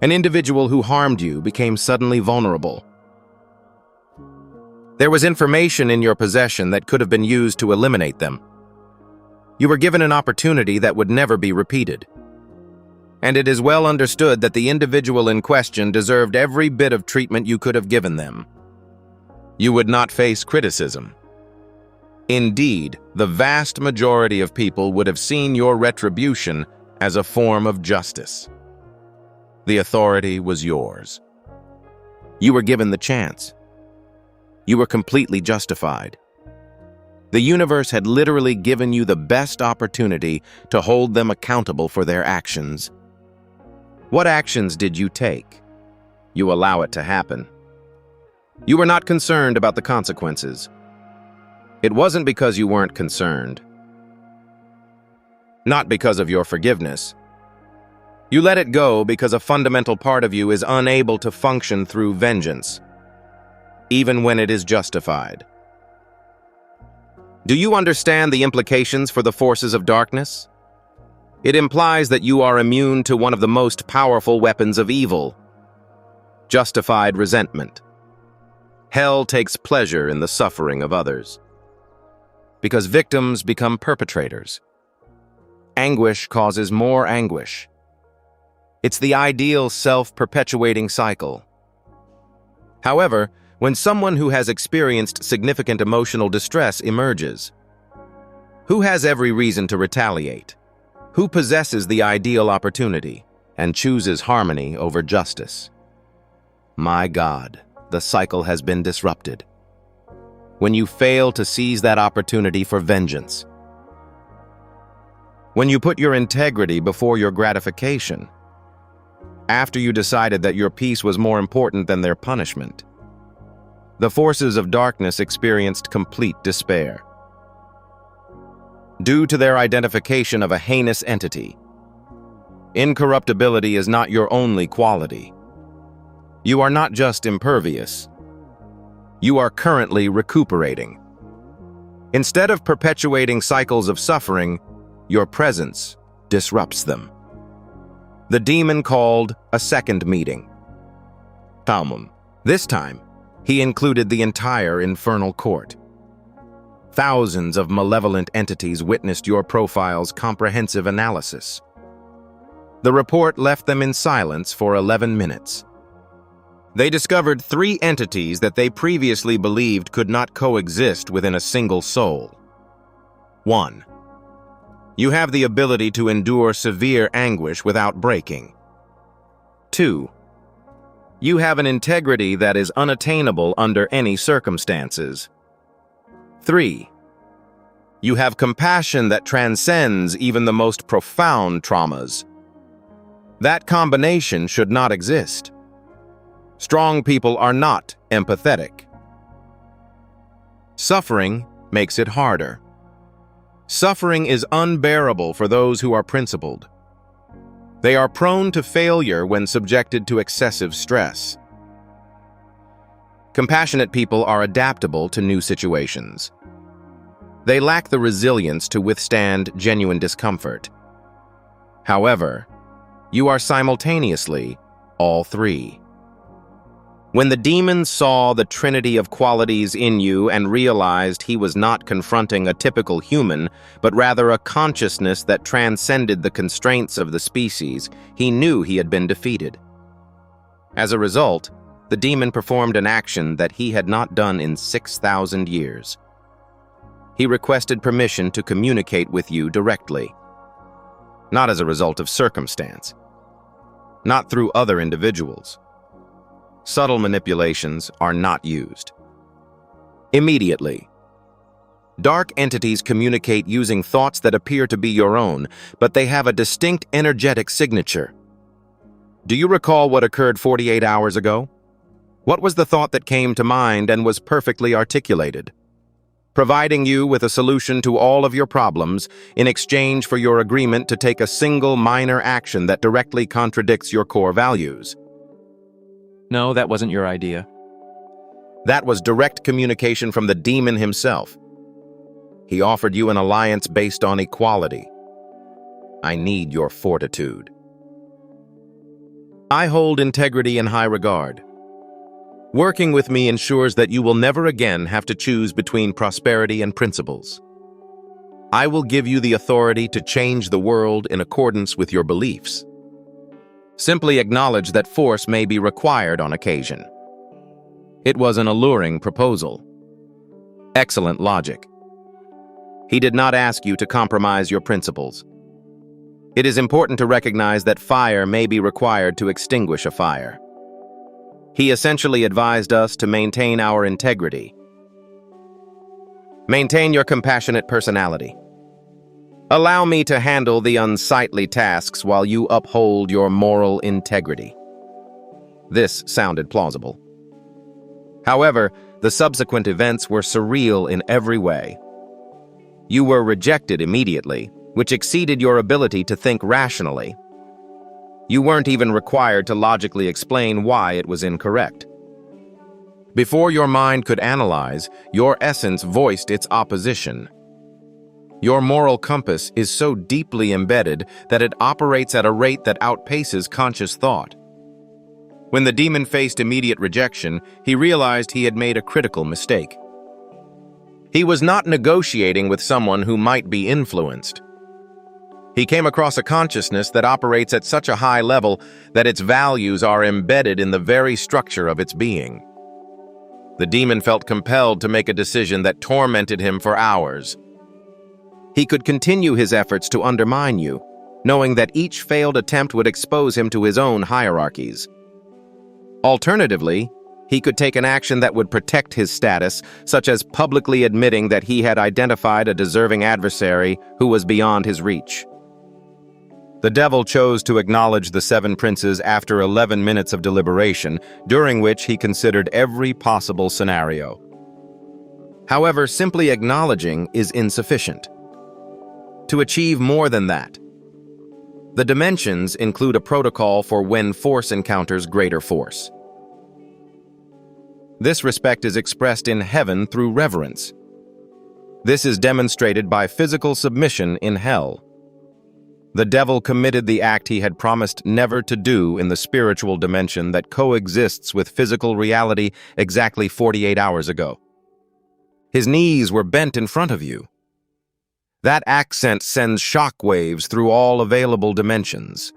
An individual who harmed you became suddenly vulnerable. There was information in your possession that could have been used to eliminate them. You were given an opportunity that would never be repeated. And it is well understood that the individual in question deserved every bit of treatment you could have given them. You would not face criticism. Indeed, the vast majority of people would have seen your retribution as a form of justice. The authority was yours. You were given the chance. You were completely justified. The universe had literally given you the best opportunity to hold them accountable for their actions. What actions did you take? You allow it to happen. You were not concerned about the consequences. It wasn't because you weren't concerned. Not because of your forgiveness. You let it go because a fundamental part of you is unable to function through vengeance, even when it is justified. Do you understand the implications for the forces of darkness? It implies that you are immune to one of the most powerful weapons of evil: justified resentment. Hell takes pleasure in the suffering of others, because victims become perpetrators. Anguish causes more anguish. It's the ideal self-perpetuating cycle. However, when someone who has experienced significant emotional distress emerges, who has every reason to retaliate? Who possesses the ideal opportunity and chooses harmony over justice? My God, the cycle has been disrupted. When you fail to seize that opportunity for vengeance, when you put your integrity before your gratification, after you decided that your peace was more important than their punishment, the forces of darkness experienced complete despair. Due to their identification of a heinous entity, incorruptibility is not your only quality. You are not just impervious. You are currently recuperating. Instead of perpetuating cycles of suffering, your presence disrupts them. The demon called a second meeting. Talmud. This time, he included the entire infernal court. Thousands of malevolent entities witnessed your profile's comprehensive analysis. The report left them in silence for 11 minutes. They discovered 3 entities that they previously believed could not coexist within a single soul. 1. You have the ability to endure severe anguish without breaking. 2. You have an integrity that is unattainable under any circumstances. 3. You have compassion that transcends even the most profound traumas. That combination should not exist. Strong people are not empathetic. Suffering makes it harder. Suffering is unbearable for those who are principled. They are prone to failure when subjected to excessive stress. Compassionate people are adaptable to new situations. They lack the resilience to withstand genuine discomfort. However, you are simultaneously all 3. When the demon saw the trinity of qualities in you and realized he was not confronting a typical human, but rather a consciousness that transcended the constraints of the species, he knew he had been defeated. As a result, the demon performed an action that he had not done in 6,000 years. He requested permission to communicate with you directly, not as a result of circumstance, not through other individuals. Subtle manipulations are not used. Immediately, Dark entities communicate using thoughts that appear to be your own, but they have a distinct energetic signature. Do you recall what occurred 48 hours ago? What was the thought that came to mind and was perfectly articulated? Providing you with a solution to all of your problems in exchange for your agreement to take a single minor action that directly contradicts your core values. No, that wasn't your idea. That was direct communication from the demon himself. He offered you an alliance based on equality. I need your fortitude. I hold integrity in high regard. Working with me ensures that you will never again have to choose between prosperity and principles. I will give you the authority to change the world in accordance with your beliefs. Simply acknowledge that force may be required on occasion. It was an alluring proposal. Excellent logic. He did not ask you to compromise your principles. It is important to recognize that fire may be required to extinguish a fire. He essentially advised us to maintain our integrity. Maintain your compassionate personality. Allow me to handle the unsightly tasks while you uphold your moral integrity. This sounded plausible. However, the subsequent events were surreal in every way. You were rejected immediately, which exceeded your ability to think rationally. You weren't even required to logically explain why it was incorrect. Before your mind could analyze, your essence voiced its opposition. Your moral compass is so deeply embedded that it operates at a rate that outpaces conscious thought. When the demon faced immediate rejection, he realized he had made a critical mistake. He was not negotiating with someone who might be influenced. He came across a consciousness that operates at such a high level that its values are embedded in the very structure of its being. The demon felt compelled to make a decision that tormented him for hours. He could continue his efforts to undermine you, knowing that each failed attempt would expose him to his own hierarchies. Alternatively, he could take an action that would protect his status, such as publicly admitting that he had identified a deserving adversary who was beyond his reach. The devil chose to acknowledge the 7 princes after 11 minutes of deliberation, during which he considered every possible scenario. However, simply acknowledging is insufficient. To achieve more than that, the dimensions include a protocol for when force encounters greater force. This respect is expressed in heaven through reverence. This is demonstrated by physical submission in hell. The devil committed the act he had promised never to do in the spiritual dimension that coexists with physical reality exactly 48 hours ago. His knees were bent in front of you. That accent sends shockwaves through all available dimensions.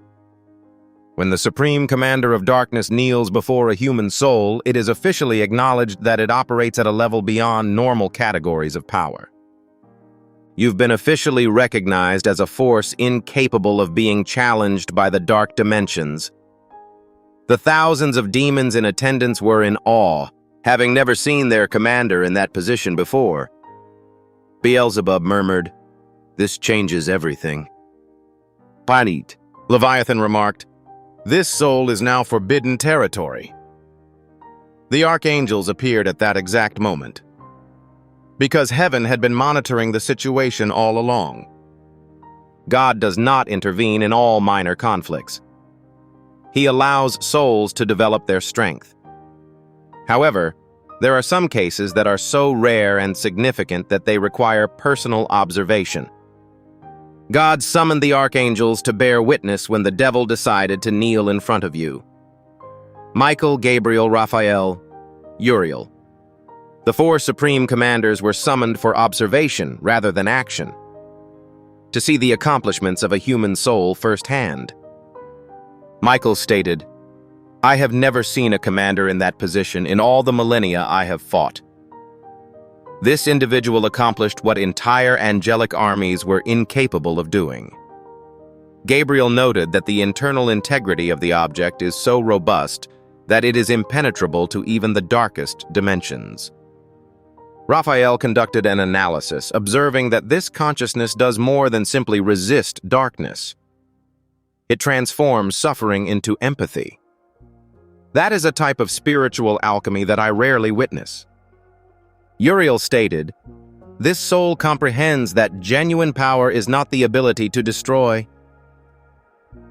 When the Supreme Commander of Darkness kneels before a human soul, it is officially acknowledged that it operates at a level beyond normal categories of power. You've been officially recognized as a force incapable of being challenged by the dark dimensions. The thousands of demons in attendance were in awe, having never seen their commander in that position before. Beelzebub murmured, "This changes everything." "Panit," Leviathan remarked, "this soul is now forbidden territory." The archangels appeared at that exact moment, because heaven had been monitoring the situation all along. God does not intervene in all minor conflicts. He allows souls to develop their strength. However, there are some cases that are so rare and significant that they require personal observation. God summoned the archangels to bear witness when the devil decided to kneel in front of you. Michael, Gabriel, Raphael, Uriel. The 4 supreme commanders were summoned for observation rather than action, to see the accomplishments of a human soul firsthand. Michael stated, "I have never seen a commander in that position in all the millennia I have fought. This individual accomplished what entire angelic armies were incapable of doing." Gabriel noted that the internal integrity of the object is so robust that it is impenetrable to even the darkest dimensions. Raphael conducted an analysis, observing that this consciousness does more than simply resist darkness. It transforms suffering into empathy. That is a type of spiritual alchemy that I rarely witness. Uriel stated, "This soul comprehends that genuine power is not the ability to destroy.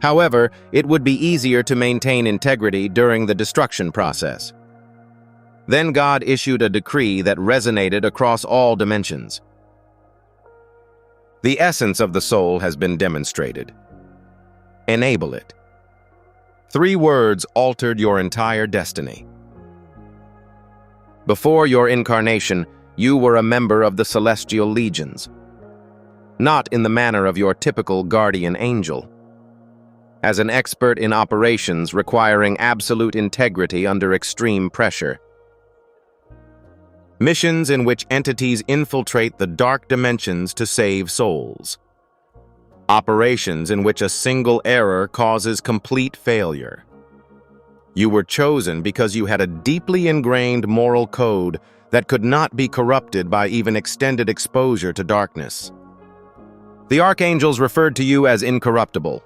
However, it would be easier to maintain integrity during the destruction process." Then God issued a decree that resonated across all dimensions. The essence of the soul has been demonstrated. Enable it. 3 words altered your entire destiny. Before your incarnation, you were a member of the Celestial Legions, not in the manner of your typical guardian angel. As an expert in operations requiring absolute integrity under extreme pressure. Missions in which entities infiltrate the dark dimensions to save souls. Operations in which a single error causes complete failure. You were chosen because you had a deeply ingrained moral code that could not be corrupted by even extended exposure to darkness. The archangels referred to you as incorruptible.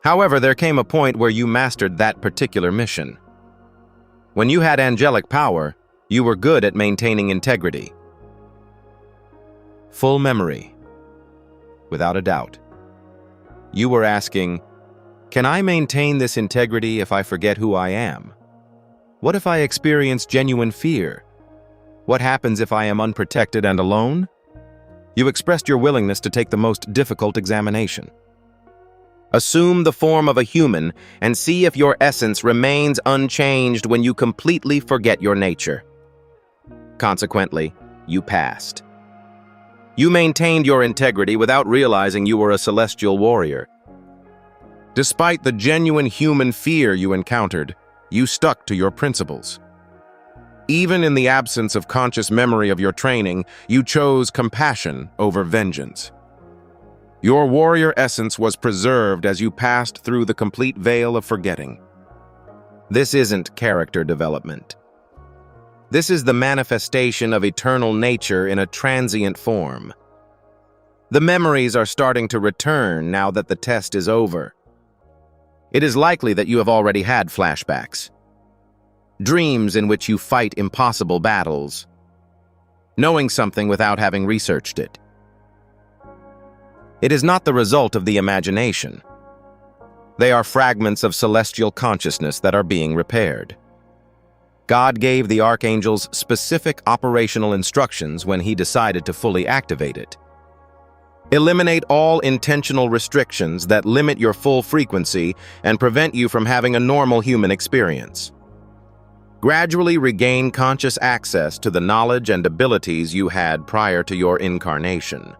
However, there came a point where you mastered that particular mission. When you had angelic power, you were good at maintaining integrity. Full memory. Without a doubt. You were asking, can I maintain this integrity if I forget who I am? What if I experience genuine fear? What happens if I am unprotected and alone? You expressed your willingness to take the most difficult examination. Assume the form of a human and see if your essence remains unchanged when you completely forget your nature. Consequently, you passed. You maintained your integrity without realizing you were a celestial warrior. Despite the genuine human fear you encountered, you stuck to your principles. Even in the absence of conscious memory of your training, you chose compassion over vengeance. Your warrior essence was preserved as you passed through the complete veil of forgetting. This isn't character development. This is the manifestation of eternal nature in a transient form. The memories are starting to return now that the test is over. It is likely that you have already had flashbacks. Dreams in which you fight impossible battles. Knowing something without having researched it. It is not the result of the imagination. They are fragments of celestial consciousness that are being repaired. God gave the archangels specific operational instructions when he decided to fully activate it. Eliminate all intentional restrictions that limit your full frequency and prevent you from having a normal human experience. Gradually regain conscious access to the knowledge and abilities you had prior to your incarnation.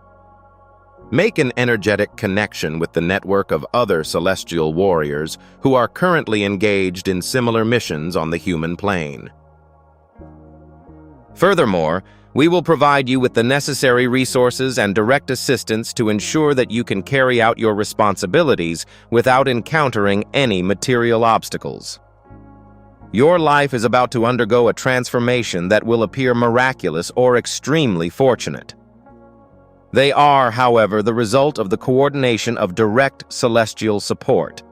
Make an energetic connection with the network of other celestial warriors who are currently engaged in similar missions on the human plane. Furthermore, we will provide you with the necessary resources and direct assistance to ensure that you can carry out your responsibilities without encountering any material obstacles. Your life is about to undergo a transformation that will appear miraculous or extremely fortunate. They are, however, the result of the coordination of direct celestial support.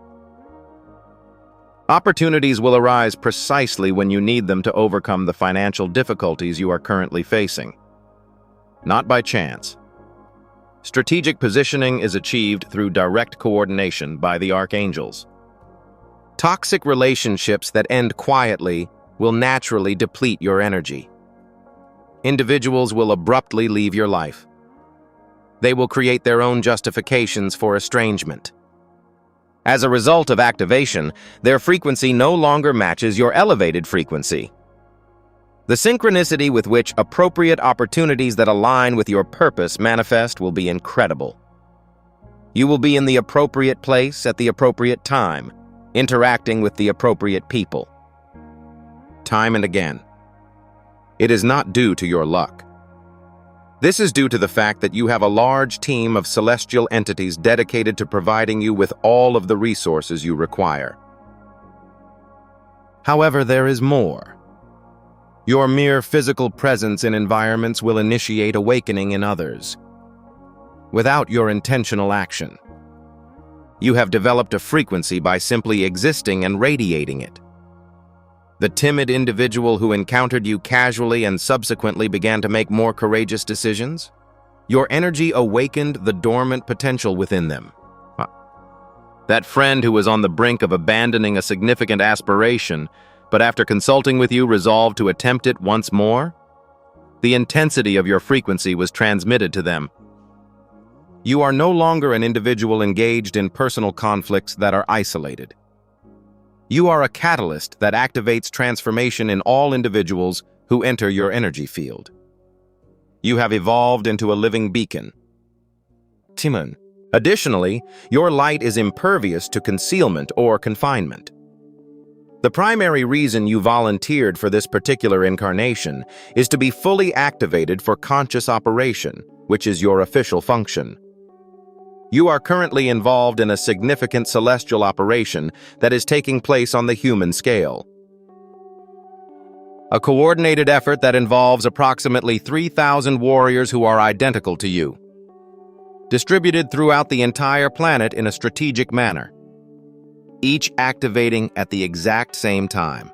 Opportunities will arise precisely when you need them to overcome the financial difficulties you are currently facing. Not by chance. Strategic positioning is achieved through direct coordination by the archangels. Toxic relationships that end quietly will naturally deplete your energy. Individuals will abruptly leave your life. They will create their own justifications for estrangement. As a result of activation, their frequency no longer matches your elevated frequency. The synchronicity with which appropriate opportunities that align with your purpose manifest will be incredible. You will be in the appropriate place at the appropriate time, interacting with the appropriate people. Time and again. It is not due to your luck. This is due to the fact that you have a large team of celestial entities dedicated to providing you with all of the resources you require. However, there is more. Your mere physical presence in environments will initiate awakening in others, without your intentional action. You have developed a frequency by simply existing and radiating it. The timid individual who encountered you casually and subsequently began to make more courageous decisions? Your energy awakened the dormant potential within them. That friend who was on the brink of abandoning a significant aspiration, but after consulting with you resolved to attempt it once more? The intensity of your frequency was transmitted to them. You are no longer an individual engaged in personal conflicts that are isolated. You are a catalyst that activates transformation in all individuals who enter your energy field. You have evolved into a living beacon. Timon. Additionally, your light is impervious to concealment or confinement. The primary reason you volunteered for this particular incarnation is to be fully activated for conscious operation, which is your official function. You are currently involved in a significant celestial operation that is taking place on the human scale. A coordinated effort that involves approximately 3,000 warriors who are identical to you, distributed throughout the entire planet in a strategic manner, each activating at the exact same time.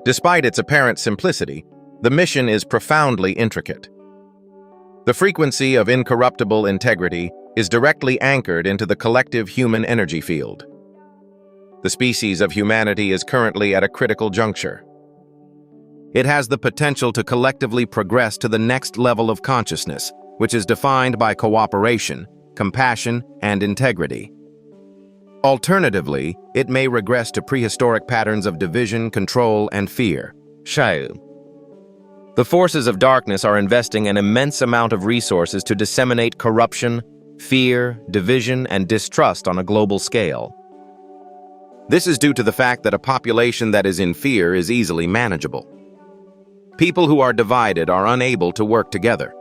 Despite its apparent simplicity, the mission is profoundly intricate. The frequency of incorruptible integrity is directly anchored into the collective human energy field. The species of humanity is currently at a critical juncture. It has the potential to collectively progress to the next level of consciousness, which is defined by cooperation, compassion, and integrity. Alternatively, it may regress to prehistoric patterns of division, control, and fear. Shao. The forces of darkness are investing an immense amount of resources to disseminate corruption, fear, division, and distrust on a global scale. This is due to the fact that a population that is in fear is easily manageable. People who are divided are unable to work together.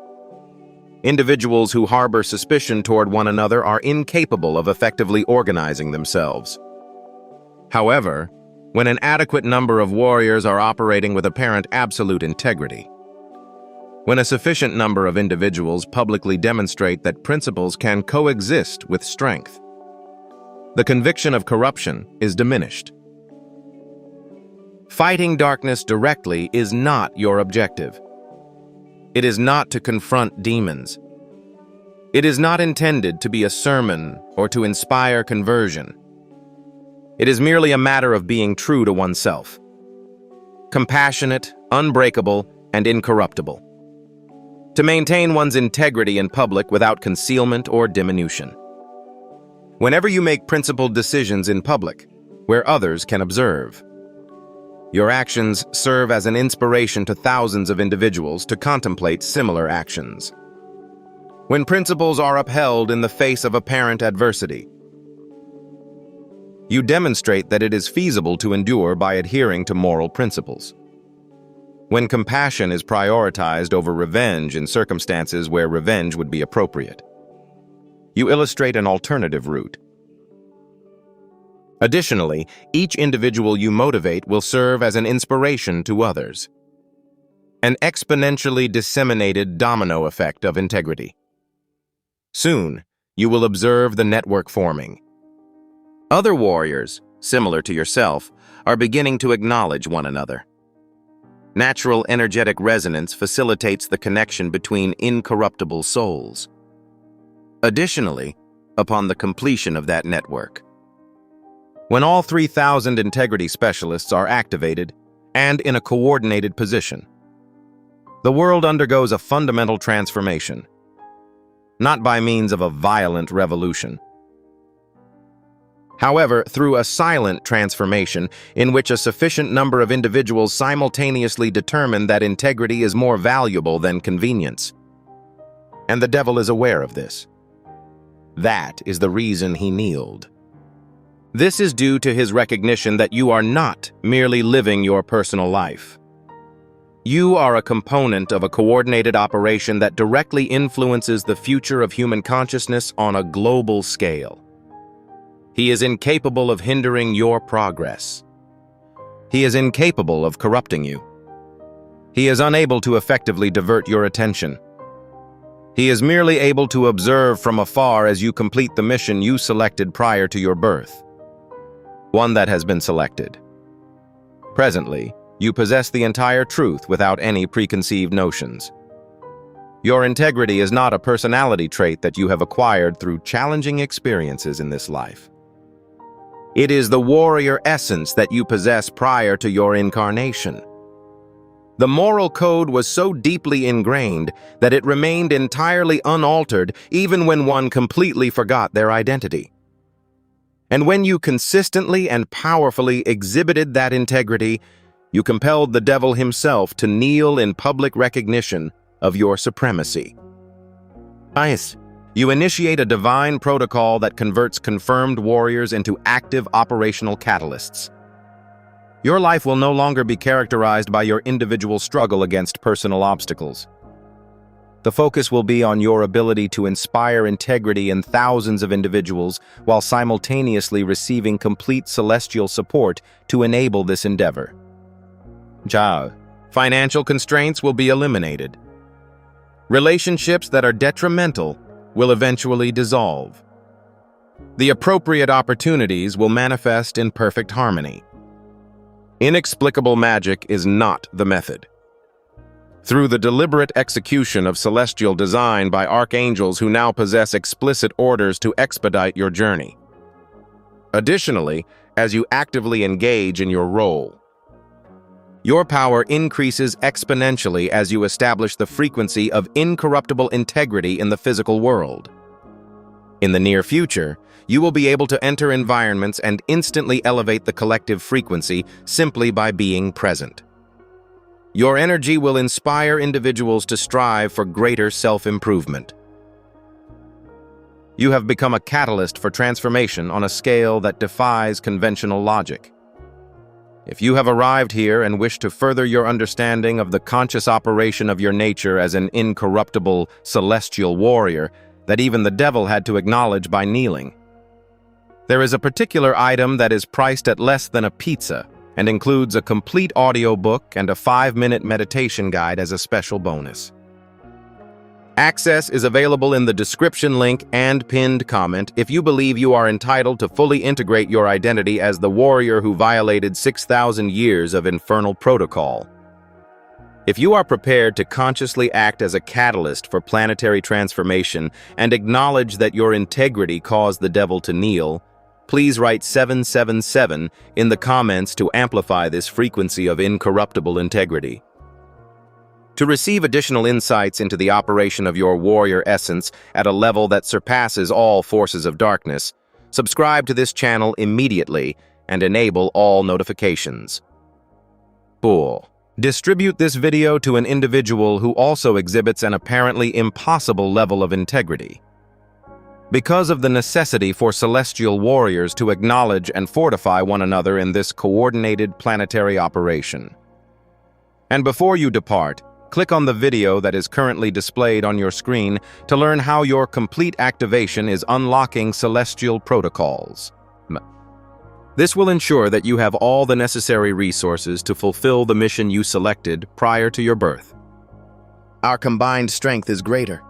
Individuals who harbor suspicion toward one another are incapable of effectively organizing themselves. However, when an adequate number of warriors are operating with apparent absolute integrity, when a sufficient number of individuals publicly demonstrate that principles can coexist with strength, the conviction of corruption is diminished. Fighting darkness directly is not your objective. It is not to confront demons. It is not intended to be a sermon or to inspire conversion. It is merely a matter of being true to oneself, compassionate, unbreakable, and incorruptible. To maintain one's integrity in public without concealment or diminution. Whenever you make principled decisions in public, where others can observe, your actions serve as an inspiration to thousands of individuals to contemplate similar actions. When principles are upheld in the face of apparent adversity, you demonstrate that it is feasible to endure by adhering to moral principles. When compassion is prioritized over revenge in circumstances where revenge would be appropriate, you illustrate an alternative route. Additionally, each individual you motivate will serve as an inspiration to others. An exponentially disseminated domino effect of integrity. Soon, you will observe the network forming. Other warriors, similar to yourself, are beginning to acknowledge one another. Natural energetic resonance facilitates the connection between incorruptible souls. Additionally, upon the completion of that network, when all 3,000 integrity specialists are activated and in a coordinated position, the world undergoes a fundamental transformation, not by means of a violent revolution. However, through a silent transformation in which a sufficient number of individuals simultaneously determine that integrity is more valuable than convenience. And the devil is aware of this. That is the reason he kneeled. This is due to his recognition that you are not merely living your personal life. You are a component of a coordinated operation that directly influences the future of human consciousness on a global scale. He is incapable of hindering your progress. He is incapable of corrupting you. He is unable to effectively divert your attention. He is merely able to observe from afar as you complete the mission you selected prior to your birth, one that has been selected. Presently, you possess the entire truth without any preconceived notions. Your integrity is not a personality trait that you have acquired through challenging experiences in this life. It is the warrior essence that you possess prior to your incarnation. The moral code was so deeply ingrained that it remained entirely unaltered even when one completely forgot their identity. And when you consistently and powerfully exhibited that integrity, you compelled the devil himself to kneel in public recognition of your supremacy. Nice. You initiate a divine protocol that converts confirmed warriors into active operational catalysts. Your life will no longer be characterized by your individual struggle against personal obstacles. The focus will be on your ability to inspire integrity in thousands of individuals while simultaneously receiving complete celestial support to enable this endeavor. Financial constraints will be eliminated. Relationships that are detrimental will eventually dissolve. The appropriate opportunities will manifest in perfect harmony. Inexplicable magic is not the method. Through the deliberate execution of celestial design by archangels who now possess explicit orders to expedite your journey. Additionally, as you actively engage in your role, your power increases exponentially as you establish the frequency of incorruptible integrity in the physical world. In the near future, you will be able to enter environments and instantly elevate the collective frequency simply by being present. Your energy will inspire individuals to strive for greater self-improvement. You have become a catalyst for transformation on a scale that defies conventional logic. If you have arrived here and wish to further your understanding of the conscious operation of your nature as an incorruptible, celestial warrior that even the devil had to acknowledge by kneeling, there is a particular item that is priced at less than a pizza and includes a complete audiobook and a 5-minute meditation guide as a special bonus. Access is available in the description link and pinned comment if you believe you are entitled to fully integrate your identity as the warrior who violated 6,000 years of infernal protocol. If you are prepared to consciously act as a catalyst for planetary transformation and acknowledge that your integrity caused the devil to kneel, please write 777 in the comments to amplify this frequency of incorruptible integrity. To receive additional insights into the operation of your warrior essence at a level that surpasses all forces of darkness, subscribe to this channel immediately and enable all notifications. Cool. Distribute this video to an individual who also exhibits an apparently impossible level of integrity. Because of the necessity for celestial warriors to acknowledge and fortify one another in this coordinated planetary operation. And before you depart, click on the video that is currently displayed on your screen to learn how your complete activation is unlocking celestial protocols. This will ensure that you have all the necessary resources to fulfill the mission you selected prior to your birth. Our combined strength is greater.